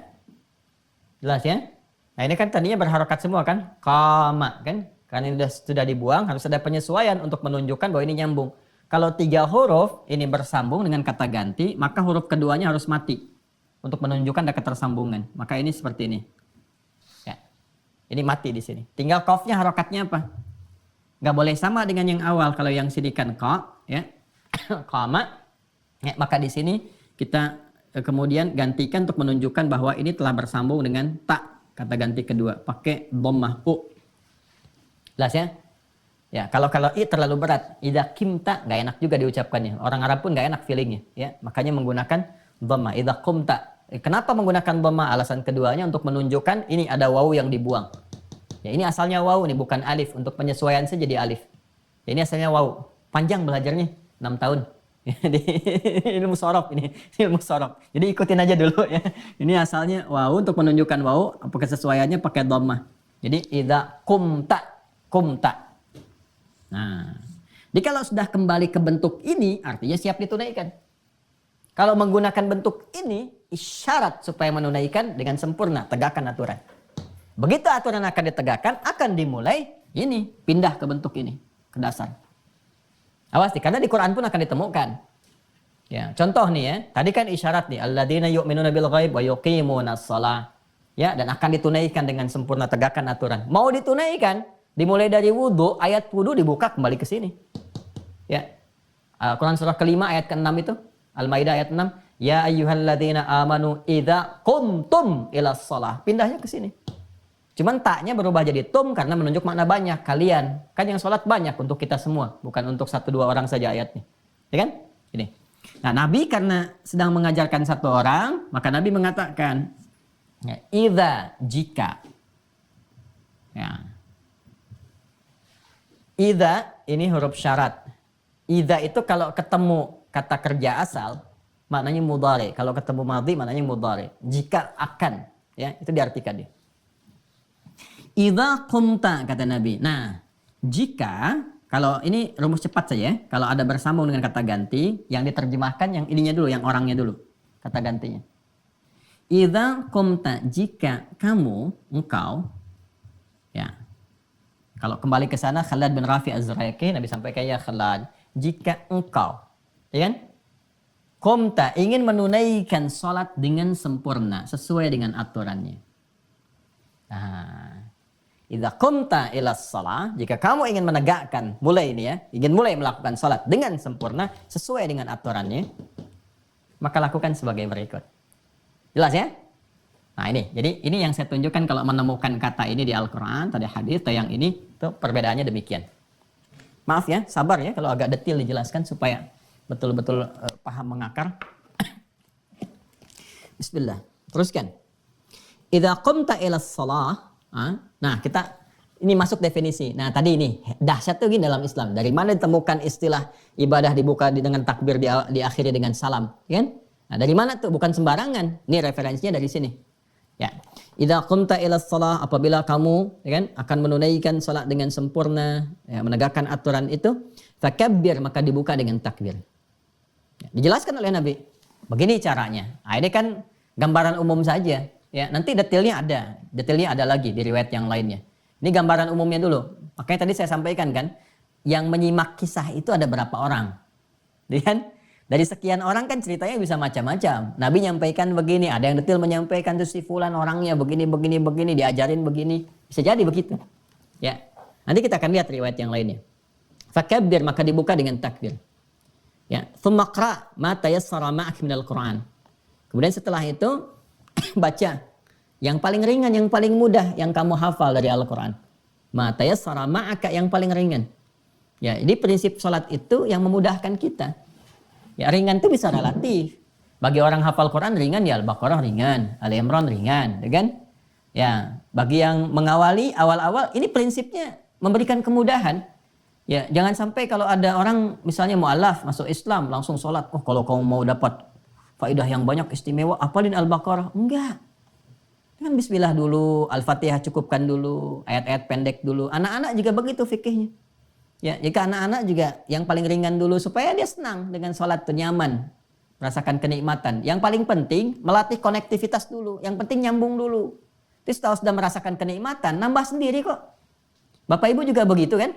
Jelas ya? Nah, ini kan tadinya berharokat semua kan? Qama kan? Karena ini sudah dibuang, harus ada penyesuaian untuk menunjukkan bahwa ini nyambung. Kalau 3 huruf ini bersambung dengan kata ganti, maka huruf keduanya harus mati untuk menunjukkan ada ketersambungan. Maka ini seperti ini. Ya. Ini mati di sini. Tinggal qafnya harokatnya apa? Nggak boleh sama dengan yang awal. Kalau yang sini kan qa, ya. Qama. Ya, maka di sini kita kemudian gantikan untuk menunjukkan bahwa ini telah bersambung dengan ta. kata ganti kedua, pakai dhammah u. Jelas ya? Ya, kalau i terlalu berat, idza qimta nggak enak juga diucapkannya. Orang Arab pun nggak enak feelingnya, ya. Makanya menggunakan dhammah. Idza qumta. Kenapa menggunakan dhammah? Alasan keduanya untuk menunjukkan ini ada wawu yang dibuang. Ya, ini asalnya wawu nih, bukan alif. Untuk penyesuaian saja jadi alif. Ya, ini asalnya wawu. Panjang belajarnya, 6 tahun. Jadi ilmu sorok ini, ilmu sorok. Jadi ikutin aja dulu ya. Ini asalnya wawu, untuk menunjukkan wawu, apa kesesuaiannya pakai dhammah. Jadi idza qumta, qumta. Nah, jadi kalau sudah kembali ke bentuk ini, artinya siap ditunaikan. Kalau menggunakan bentuk ini, isyarat supaya menunaikan dengan sempurna, tegakkan aturan. Begitu aturan akan ditegakkan, akan dimulai ini, pindah ke bentuk ini, ke dasar. Awas nih, karena di Quran pun akan ditemukan. Ya, contoh nih ya, tadi kan isyarat nih, alladzina yu'minuna bil ghaib wa yuqimunas shalah. Ya, dan akan ditunaikan dengan sempurna, tegakkan aturan. Mau ditunaikan, dimulai dari wudu, ayat wudu dibuka kembali ke sini. Ya. Quran surah kelima ayat ke-6 itu, Al-Maidah ayat 6, ya ayyuhalladzina amanu idza qumtum ilas shalah. Pindahnya ke sini. Cuman taknya berubah jadi tum karena menunjuk makna banyak. Kalian, kan yang sholat banyak untuk kita semua, bukan untuk 1-2 orang saja ayatnya. Ya kan? Ini. Nah, Nabi karena sedang mengajarkan 1 orang, maka Nabi mengatakan, ya, idza, jika. Ya. Idza ini huruf syarat. Idza itu kalau ketemu kata kerja asal, maknanya mudhari. Kalau ketemu madhi, maknanya mudhari. Jika akan, ya, itu diartikan dia. Idza qumta, kata Nabi. Nah, jika, kalau ini rumus cepat saja ya. Kalau ada bersambung dengan kata ganti, yang diterjemahkan yang ininya dulu, yang orangnya dulu. Kata gantinya. Idza qumta, jika kamu, engkau, ya. Kalau kembali ke sana, Khalad bin Rafi Az-Zurayqi, Nabi sampaikan, ya Khalad, jika engkau, ya kan? Qumta, ingin menunaikan sholat dengan sempurna, sesuai dengan aturannya. Nah, idza qumta ilas shalah, jika kamu ingin menegakkan, mulai ini ya, ingin mulai melakukan salat dengan sempurna sesuai dengan aturannya, maka lakukan sebagai berikut. Jelas ya? Nah, ini. Jadi ini yang saya tunjukkan kalau menemukan kata ini di Al-Qur'an, tadi hadis atau yang ini, itu perbedaannya demikian. Maaf ya, sabar ya kalau agak detail dijelaskan supaya betul-betul paham mengakar. Bismillah. Teruskan. Idza qumta ilas shalah. Nah, kita ini masuk definisi. Nah, tadi ini dahsyat tuh gini dalam Islam. Dari mana ditemukan istilah ibadah dibuka dengan takbir, diakhiri dengan salam, kan? Nah, dari mana tuh? Bukan sembarangan. Ini referensinya dari sini. Ya. Idza qumta ilas shalah, apabila kamu, ya kan, akan menunaikan salat dengan sempurna, ya, menegakkan aturan itu, fakabbir, maka dibuka dengan takbir. Ya, dijelaskan oleh Nabi. Begini caranya. Nah, ini kan gambaran umum saja. Ya, nanti detailnya ada lagi di riwayat yang lainnya. Ini gambaran umumnya dulu. Makanya tadi saya sampaikan kan, yang menyimak kisah itu ada berapa orang. Dan dari sekian orang kan ceritanya bisa macam-macam. Nabi nyampaikan begini, ada yang detail menyampaikan tuh si fulan orangnya begini, diajarin begini. Bisa jadi begitu. Ya. Nanti kita akan lihat riwayat yang lainnya. Fakabbir, maka dibuka dengan takbir. Ya, tsumma qra' ma tayassara ma'ak minal Qur'an. Kemudian setelah itu baca yang paling ringan, yang paling mudah yang kamu hafal dari Al-Quran. Ma tayassara ma'aka, yang paling ringan. Ya, ini prinsip sholat itu yang memudahkan kita. Ya, ringan itu bisa relatif. Bagi orang hafal Quran ringan ya Al-Baqarah ringan, Al-Imran ringan, ya kan? Ya, bagi yang mengawali awal-awal, ini prinsipnya memberikan kemudahan. Ya, jangan sampai kalau ada orang misalnya mu'alaf masuk Islam langsung sholat. Oh, kalau kamu mau dapat faedah yang banyak istimewa, apalin Al-Baqarah. Enggak. Kan bismillah dulu, Al-Fatihah cukupkan dulu, ayat-ayat pendek dulu. Anak-anak juga begitu fikihnya. Ya, jika anak-anak juga yang paling ringan dulu supaya dia senang dengan sholat itu, nyaman, merasakan kenikmatan. Yang paling penting melatih konektivitas dulu. Yang penting nyambung dulu. Terus setelah sudah merasakan kenikmatan, nambah sendiri kok. Bapak Ibu juga begitu kan?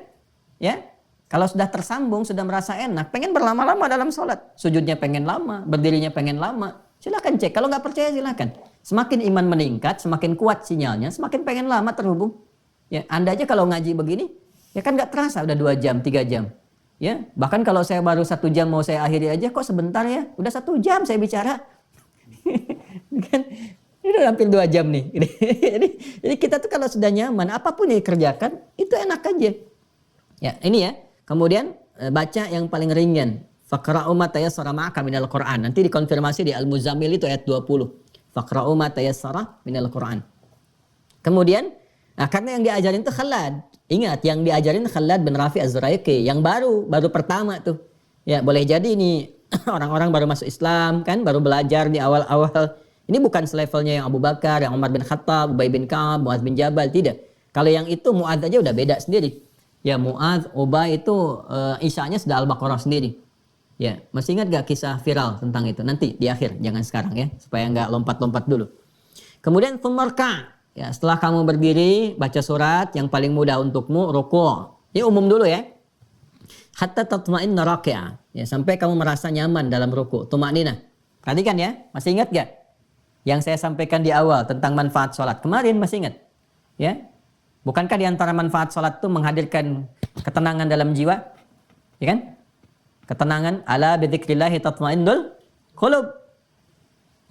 Ya. Kalau sudah tersambung, sudah merasa enak, pengen berlama-lama dalam sholat. Sujudnya pengen lama, berdirinya pengen lama. Silakan cek. Kalau nggak percaya silakan. Semakin iman meningkat, semakin kuat sinyalnya, semakin pengen lama terhubung. Ya, Anda aja kalau ngaji begini, ya kan nggak terasa udah 2 jam, 3 jam. Ya, bahkan kalau saya baru 1 jam mau saya akhiri aja, kok sebentar ya, udah 1 jam saya bicara. Kan? Ini udah hampir 2 jam nih. Jadi kita tuh kalau sudah nyaman, apapun yang dikerjakan, itu enak aja. Ya, ini ya. Kemudian baca yang paling ringan. Faqra'u ma tayassara ma'aka minal Qur'an. Nanti dikonfirmasi di Al-Muzammil itu ayat 20. Faqra'u ma tayassara minal Qur'an. Kemudian, nah karena yang diajarin itu Khalad. Ingat, yang diajarin Khalad bin Rafi Az-Zuraiki. Yang baru pertama tuh. Ya, boleh jadi ini orang-orang baru masuk Islam kan, baru belajar di awal-awal. Ini bukan selevelnya yang Abu Bakar, yang Umar bin Khattab, Ubay bin Ka'ab, Mu'adz bin Jabal, tidak. Kalau yang itu Mu'adz aja udah beda sendiri. Ya Mu'adz, Ubay itu Isya-nya sudah Al-Baqarah sendiri. Ya, masih ingat gak kisah viral tentang itu? Nanti di akhir, jangan sekarang ya, supaya nggak lompat-lompat dulu. Kemudian fumarka, ya setelah kamu berdiri baca surat yang paling mudah untukmu ruku'. Ini umum dulu ya. Hatta tatma'inna raki'ah, ya sampai kamu merasa nyaman dalam ruku'. Tuma'ninah. Perhatikan ya, masih ingat gak? Yang saya sampaikan di awal tentang manfaat sholat. Kemarin masih ingat? Ya, bukankah di antara manfaat sholat itu menghadirkan ketenangan dalam jiwa? Ya kan? Ketenangan. Ala bidzikrillahi tatmainnul qulub.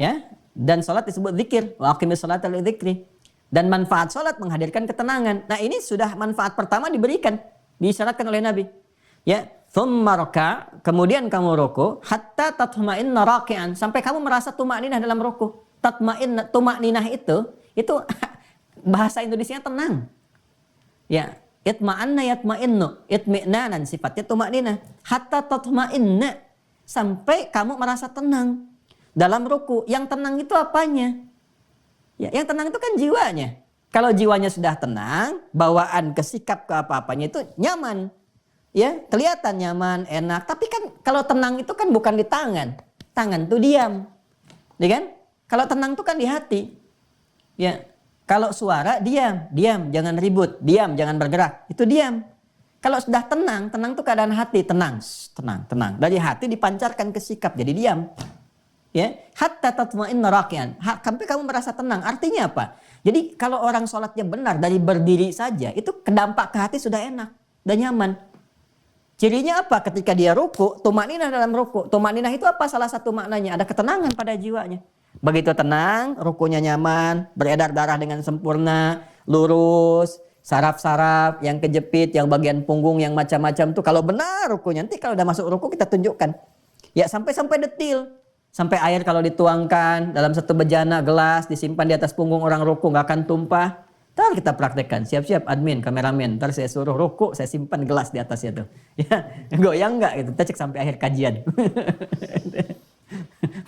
Ya, dan sholat disebut zikir. Wa aqimis sholata lidzikri. Dan manfaat sholat menghadirkan ketenangan. Nah ini sudah manfaat pertama diberikan. Diisyaratkan oleh Nabi. Ya, thumma raka, kemudian kamu ruku, hatta tatma'inna raki'an, sampai kamu merasa tuma'ninah dalam ruku. Tuma'ninah itu bahasa Indonesia tenang. Ya, itma'anna yatma'innu, itmi'nanan sifatnya tuma'ninah. Hatta tatma'inna, sampai kamu merasa tenang dalam ruku. Yang tenang itu apanya? Ya, yang tenang itu kan jiwanya. Kalau jiwanya sudah tenang, bawaan ke sikap ke apa-apanya itu nyaman. Ya, kelihatan nyaman, enak. Tapi kan kalau tenang itu kan bukan di tangan. Tangan tuh diam. Ya kan? Kalau tenang tuh kan di hati. Ya. Kalau suara diam, jangan ribut, diam, jangan bergerak. Itu diam. Kalau sudah tenang tuh keadaan hati, tenang. Dari hati dipancarkan ke sikap jadi diam. Ya, hatta tatma'inna raki'an. Sampai kamu merasa tenang. Artinya apa? Jadi kalau orang sholatnya benar dari berdiri saja, itu kedampak ke hati sudah enak dan nyaman. Cirinya apa? Ketika dia ruku, tuma'ninah dalam ruku. Tuma'ninah itu apa? Salah satu maknanya ada ketenangan pada jiwanya. Begitu tenang, rukunya nyaman, beredar darah dengan sempurna, lurus, saraf-saraf yang kejepit, yang bagian punggung yang macam-macam tuh kalau benar rukunya. Nanti kalau udah masuk ruku kita tunjukkan. Ya sampai detil. Sampai air kalau dituangkan dalam satu bejana gelas disimpan di atas punggung orang ruku nggak akan tumpah. Ntar kita praktekkan, siap-siap admin, kameramen. Ntar saya suruh ruku, saya simpan gelas di atasnya tuh. Ya, goyang nggak gitu, kita cek sampai akhir kajian.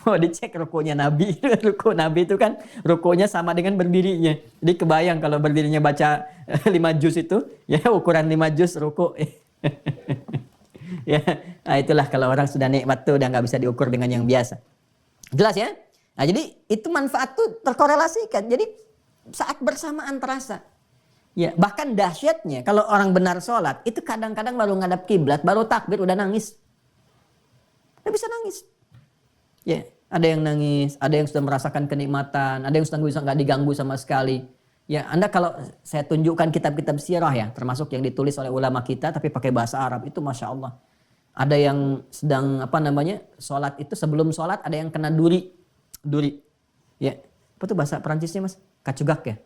Mau dicek rukunya Nabi. Ruku Nabi itu kan rukunya sama dengan berdirinya. Jadi kebayang kalau berdirinya baca 5 juz itu, ya ukuran 5 juz ruku. Ya, nah itulah kalau orang sudah nikmat tuh udah nggak bisa diukur dengan yang biasa. Jelas ya? Nah jadi itu manfaat tuh terkorelasikan. Jadi saat bersamaan terasa. Ya, bahkan dahsyatnya kalau orang benar sholat itu kadang-kadang baru ngadap kiblat, baru takbir udah nangis. Udah bisa nangis. Ya, ada yang nangis, ada yang sudah merasakan kenikmatan, ada yang sudah nggak diganggu sama sekali. Ya, Anda kalau saya tunjukkan kitab-kitab sirah ya, termasuk yang ditulis oleh ulama kita tapi pakai bahasa Arab itu masya Allah. Ada yang sedang sholat itu sebelum sholat ada yang kena duri. Ya, apa tuh bahasa Perancisnya mas? Kacugak ya?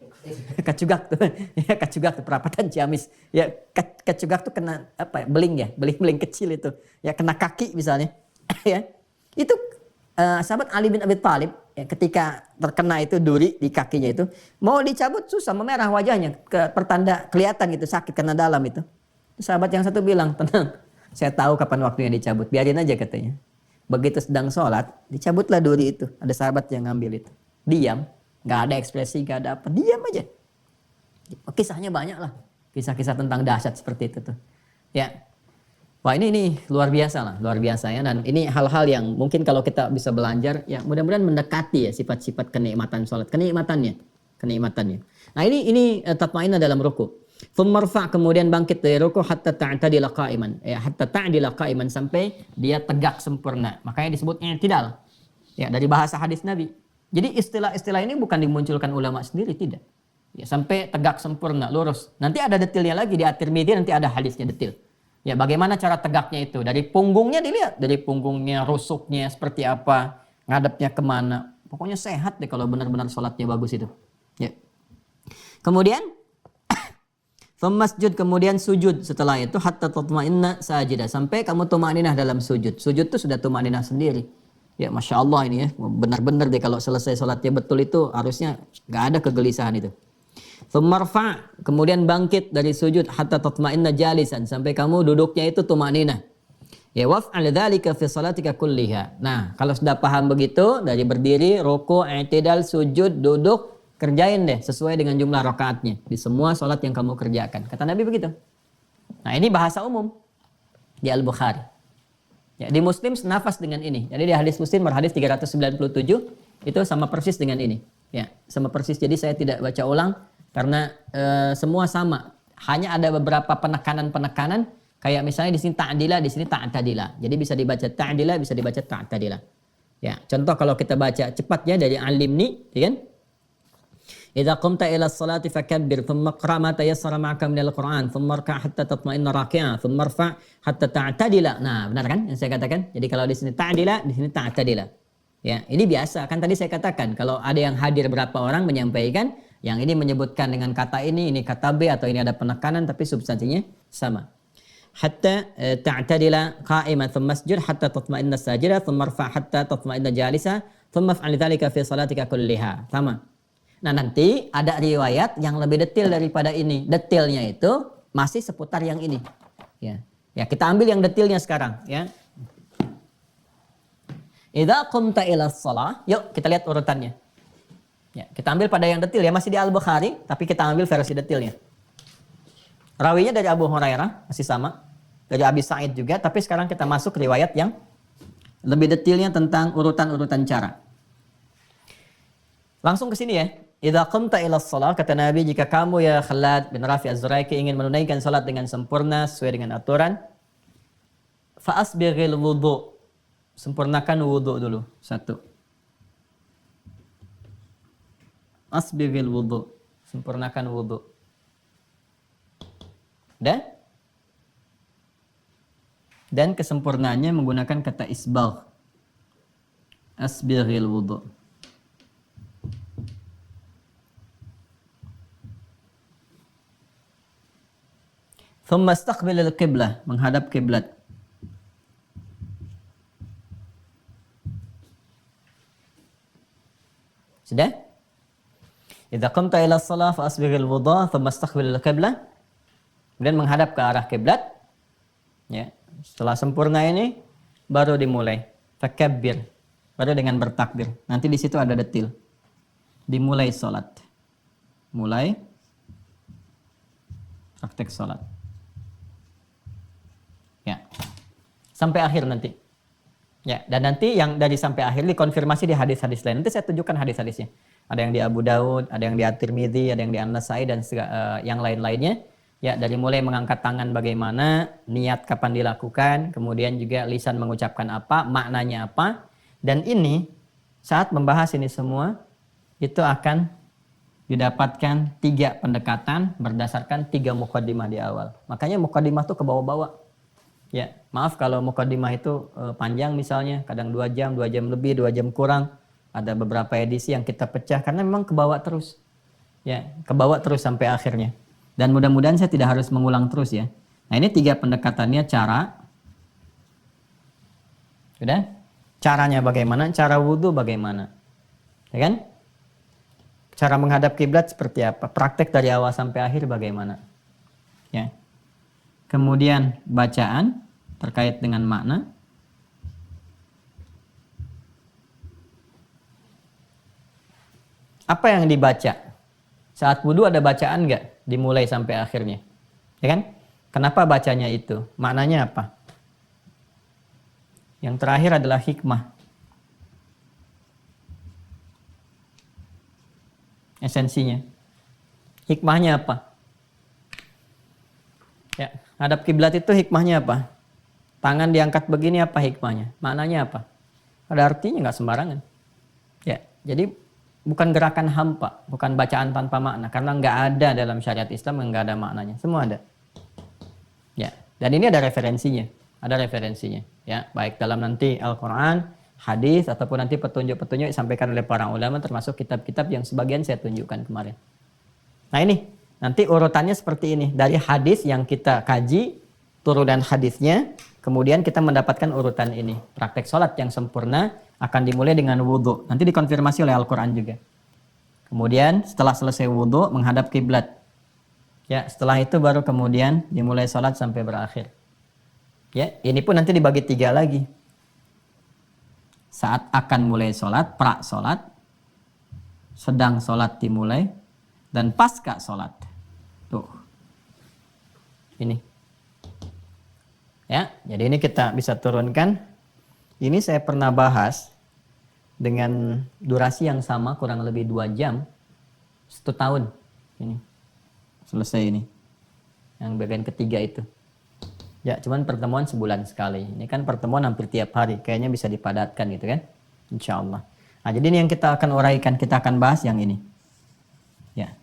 Kacugak tuh, ya kacugak tuh perapatan Ciamis. Ya kacugak tuh kena apa? Beling ya, beling kecil itu. Ya kena kaki misalnya. Ya itu sahabat Ali bin Abi Thalib ya, ketika terkena itu duri di kakinya itu mau dicabut susah, memerah wajahnya, pertanda kelihatan gitu sakit karena dalam itu. Sahabat yang satu bilang tenang, saya tahu kapan waktunya dicabut, biarin aja katanya. Begitu sedang sholat dicabutlah duri itu, ada sahabat yang ngambil itu, diam. Gak ada ekspresi, gak ada apa, diam aja. Kisahnya banyak lah, kisah-kisah tentang dahsyat seperti itu tuh. Ya, wah ini luar biasa lah, luar biasa ya. Dan ini hal-hal yang mungkin kalau kita bisa belajar, ya mudah-mudahan mendekati ya sifat-sifat kenikmatan sholat, kenikmatannya. Nah ini tatma'inna dalam ruku. Thummarfa, kemudian bangkit dari ruku hatta ta'tadila qa'iman, ya hatta ta'dila qa'iman, sampai dia tegak sempurna. Makanya disebut i'tidal. Ya dari bahasa hadis Nabi. Jadi istilah-istilah ini bukan dimunculkan ulama sendiri, tidak. Ya, sampai tegak sempurna, lurus. Nanti ada detailnya lagi di At-Tirmidzi, nanti ada hadisnya detail. Ya, bagaimana cara tegaknya itu? Dari punggungnya dilihat, dari punggungnya, rusuknya seperti apa, ngadepnya kemana. Pokoknya sehat deh kalau benar-benar sholatnya bagus itu. Ya. Kemudian masjud, kemudian sujud setelah itu hatta tatma'inna sajidah, sampai kamu tumaninah dalam sujud. Sujud itu sudah tumaninah sendiri. Ya, Masya Allah ini ya, benar-benar deh kalau selesai sholatnya betul itu harusnya nggak ada kegelisahan itu. Marfa, kemudian bangkit dari sujud hatta tatma'inna jalisan, sampai kamu duduknya itu tumaninah. Ya, waf'al dzalika fi salatika kulliha. Nah, kalau sudah paham begitu, dari berdiri, ruku', i'tidal, sujud, duduk, kerjain deh sesuai dengan jumlah rakaatnya di semua sholat yang kamu kerjakan. Kata Nabi begitu. Nah, ini bahasa umum di Al-Bukhari. Ya, di Muslim senafas dengan ini. Jadi di hadis Muslim hadis 397 itu sama persis dengan ini. Ya, sama persis. Jadi saya tidak baca ulang karena semua sama. Hanya ada beberapa penekanan-penekanan, kayak misalnya di sini ta'dila, di sini ta'tadila. Jadi bisa dibaca ta'dila, bisa dibaca ta'tadila. Ya, contoh kalau kita baca cepatnya dari Alimni, ya kan? Idza qumta ila as-salati fakabbir, thumma qra' ma tayassara ma'aka min al-Qur'an, thumma rka' hatta tatma'inna raki'an, thumma irfa' hatta ta'tadila. Nah, benar kan yang saya katakan? Jadi kalau di sini ta'dila, di sini ta'tadila. Ya, ini biasa. Kan tadi saya katakan kalau ada yang hadir berapa orang menyampaikan, yang ini menyebutkan dengan kata ini kata B, atau ini ada penekanan tapi substansinya sama. Hatta ta'tadila qa'iman, thumma isjud hatta tatma'inna sajida, thumma irfa' hatta tatma'inna jalisa, thumma if'al dzalika fi salatika kulliha. Sama. Nah, nanti ada riwayat yang lebih detail daripada ini. Detailnya itu masih seputar yang ini. Ya, ya kita ambil yang detailnya sekarang. Ya. Idza qumta ila shalah, yuk kita lihat urutannya. Ya, kita ambil pada yang detail ya, masih di Al-Bukhari, tapi kita ambil versi detailnya. Rawinya dari Abu Hurairah, masih sama. Dari Abi Sa'id juga, tapi sekarang kita masuk riwayat yang lebih detailnya tentang urutan-urutan cara. Langsung ke sini ya. Idza qumta ila shalah, kata Nabi, jika kamu ya Khalad bin Rafi Az-Zuraiki ingin menunaikan salat dengan sempurna sesuai dengan aturan, fa asbighil wudu. Sempurnakan wudu dulu. Satu. Asbighil wudu. Sempurnakan wudu. Dan kesempurnaannya menggunakan kata isbagh. Asbighil wudu. Thumma istaqbil al-qiblah, menghadap kiblat. Sudah? Idza qumta ila shalah fa asbighil wudu, thumma istaqbil al-qiblah. Kemudian menghadap ke arah kiblat. Ya. Setelah sempurna ini baru dimulai. Fakabbir. Baru dengan bertakbir. Nanti di situ ada detil. Dimulai salat. Mulai praktek salat. Ya. Sampai akhir nanti. Ya, dan nanti yang dari sampai akhir dikonfirmasi di hadis-hadis lain. Nanti saya tunjukkan hadis-hadisnya. Ada yang di Abu Daud, ada yang di At-Tirmidzi, ada yang di An-Nasai, dan yang lain-lainnya. Ya, dari mulai mengangkat tangan bagaimana, niat kapan dilakukan, kemudian juga lisan mengucapkan apa, maknanya apa. Dan ini, saat membahas ini semua, itu akan didapatkan 3 pendekatan berdasarkan 3 muqaddimah di awal. Makanya muqaddimah itu ke bawah-bawah. Ya, maaf kalau muqaddimah itu panjang misalnya, kadang 2 jam lebih, 2 jam kurang. Ada beberapa edisi yang kita pecah karena memang kebawa terus. Ya, kebawa terus sampai akhirnya. Dan mudah-mudahan saya tidak harus mengulang terus ya. Nah, ini 3 pendekatannya cara. Sudah? Caranya bagaimana? Cara wudu bagaimana? Ya kan? Cara menghadap kiblat seperti apa? Praktek dari awal sampai akhir bagaimana? Ya. Kemudian bacaan terkait dengan makna. Apa yang dibaca? Saat wudu ada bacaan nggak? Dimulai sampai akhirnya. Ya kan? Kenapa bacanya itu? Maknanya apa? Yang terakhir adalah hikmah. Esensinya. Hikmahnya apa? Ya, hadap kiblat itu hikmahnya apa? Tangan diangkat begini apa hikmahnya? Maknanya apa? Ada artinya nggak sembarangan. Ya, jadi bukan gerakan hampa, bukan bacaan tanpa makna, karena nggak ada dalam syariat Islam yang nggak ada maknanya, semua ada. Ya, dan ini ada referensinya, Ya, baik dalam nanti Al-Quran, hadis ataupun nanti petunjuk-petunjuk disampaikan oleh para ulama, termasuk kitab-kitab yang sebagian saya tunjukkan kemarin. Nah ini, nanti urutannya seperti ini. Dari hadis yang kita kaji, turunan hadisnya, kemudian kita mendapatkan urutan ini. Praktek sholat yang sempurna akan dimulai dengan wudhu. Nanti dikonfirmasi oleh Al-Quran juga. Kemudian setelah selesai wudhu, menghadap kiblat. Ya, setelah itu baru kemudian dimulai sholat sampai berakhir. Ya, ini pun nanti dibagi 3 lagi. Saat akan mulai sholat, pra sholat, sedang sholat dimulai, dan pasca sholat. Tuh. Ini. Ya, jadi ini kita bisa turunkan. Ini saya pernah bahas dengan durasi yang sama, kurang lebih 2 jam, 1 tahun. Ini. Selesai ini. Yang bagian ketiga itu. Ya, cuman pertemuan sebulan sekali. Ini kan pertemuan hampir tiap hari. Kayaknya bisa dipadatkan gitu kan. Insya Allah. Nah, jadi ini yang kita akan uraikan. Kita akan bahas yang ini. Ya.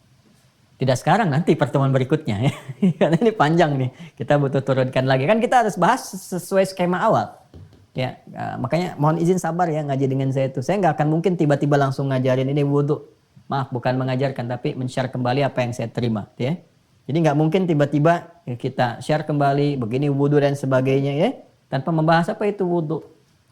Tidak sekarang, nanti pertemuan berikutnya. Ya. Karena ini panjang nih. Kita butuh turunkan lagi. Kan kita harus bahas sesuai skema awal. Ya, makanya mohon izin sabar ya ngaji dengan saya itu. Saya nggak akan mungkin tiba-tiba langsung ngajarin ini wudhu. Maaf, bukan mengajarkan, tapi men-share kembali apa yang saya terima. Ya. Jadi nggak mungkin tiba-tiba kita share kembali begini wudhu dan sebagainya ya, tanpa membahas apa itu wudhu,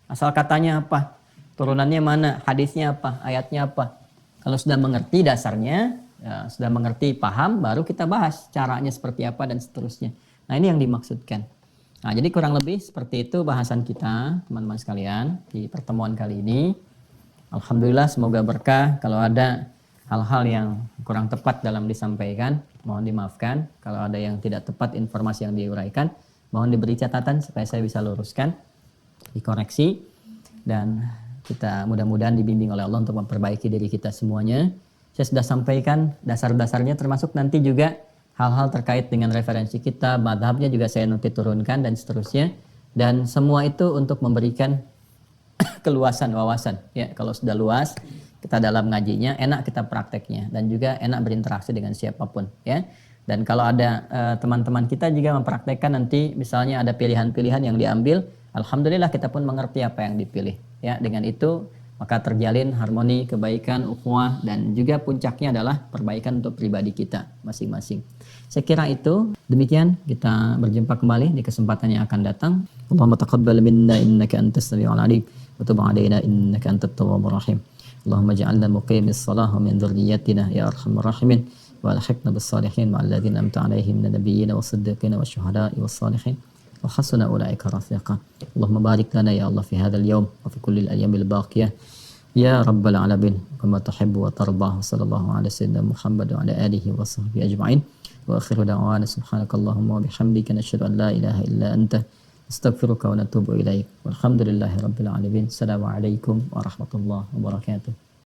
asal katanya apa, turunannya mana, hadisnya apa, ayatnya apa. Kalau sudah mengerti dasarnya, ya, sudah mengerti paham, baru kita bahas caranya seperti apa dan seterusnya. Nah ini yang dimaksudkan. Nah jadi kurang lebih seperti itu bahasan kita teman-teman sekalian di pertemuan kali ini. Alhamdulillah semoga berkah. Kalau ada hal-hal yang kurang tepat dalam disampaikan, mohon dimaafkan. Kalau ada yang tidak tepat informasi yang diuraikan, mohon diberi catatan supaya saya bisa luruskan, dikoreksi, dan kita mudah-mudahan dibimbing oleh Allah untuk memperbaiki diri kita semuanya. Saya sudah sampaikan dasar-dasarnya, termasuk nanti juga hal-hal terkait dengan referensi kita, madhabnya juga saya nanti turunkan dan seterusnya. Dan semua itu untuk memberikan keluasan wawasan. Ya, kalau sudah luas, kita dalam ngajinya, enak kita prakteknya dan juga enak berinteraksi dengan siapapun ya. Dan kalau ada teman-teman kita juga mempraktekkan nanti misalnya ada pilihan-pilihan yang diambil, alhamdulillah kita pun mengerti apa yang dipilih ya. Dengan itu maka terjalin harmoni, kebaikan, ukhuwah, dan juga puncaknya adalah perbaikan untuk pribadi kita masing-masing. Saya kira itu demikian, kita berjumpa kembali di kesempatan yang akan datang. Allahumma taqabbal minna innaka antas samiul alim wa tub alaina innaka antat tawwabur rahim. Allahumma ja'alna muqimis salah wa min dhurriyyatina ya arhamar rahimin wa alhiqna bis salihin ma'al ladzina an'amta 'alaihim minal nabiyyin was-siddiqin wasyuhada'i was-salihin wa hasuna ulaika rafiqa. Allahumma barik lana ya Allah fi hadzal yawm wa fi kulli al-ayyamil baqiyah ya rabbal alamin kama tuhibbu wa tarda. Sallallahu ala sayyidina Muhammad wa ala alihi wa sahbihi ajma'in. Wa akhiru da'wana subhanakallahumma wa bihamdika nashhadu an la ilaha illa anta astaghfiruka wa natubu ilaik. Walhamdulillahi rabbil alamin. Assalamualaikum warahmatullahi wabarakatuh.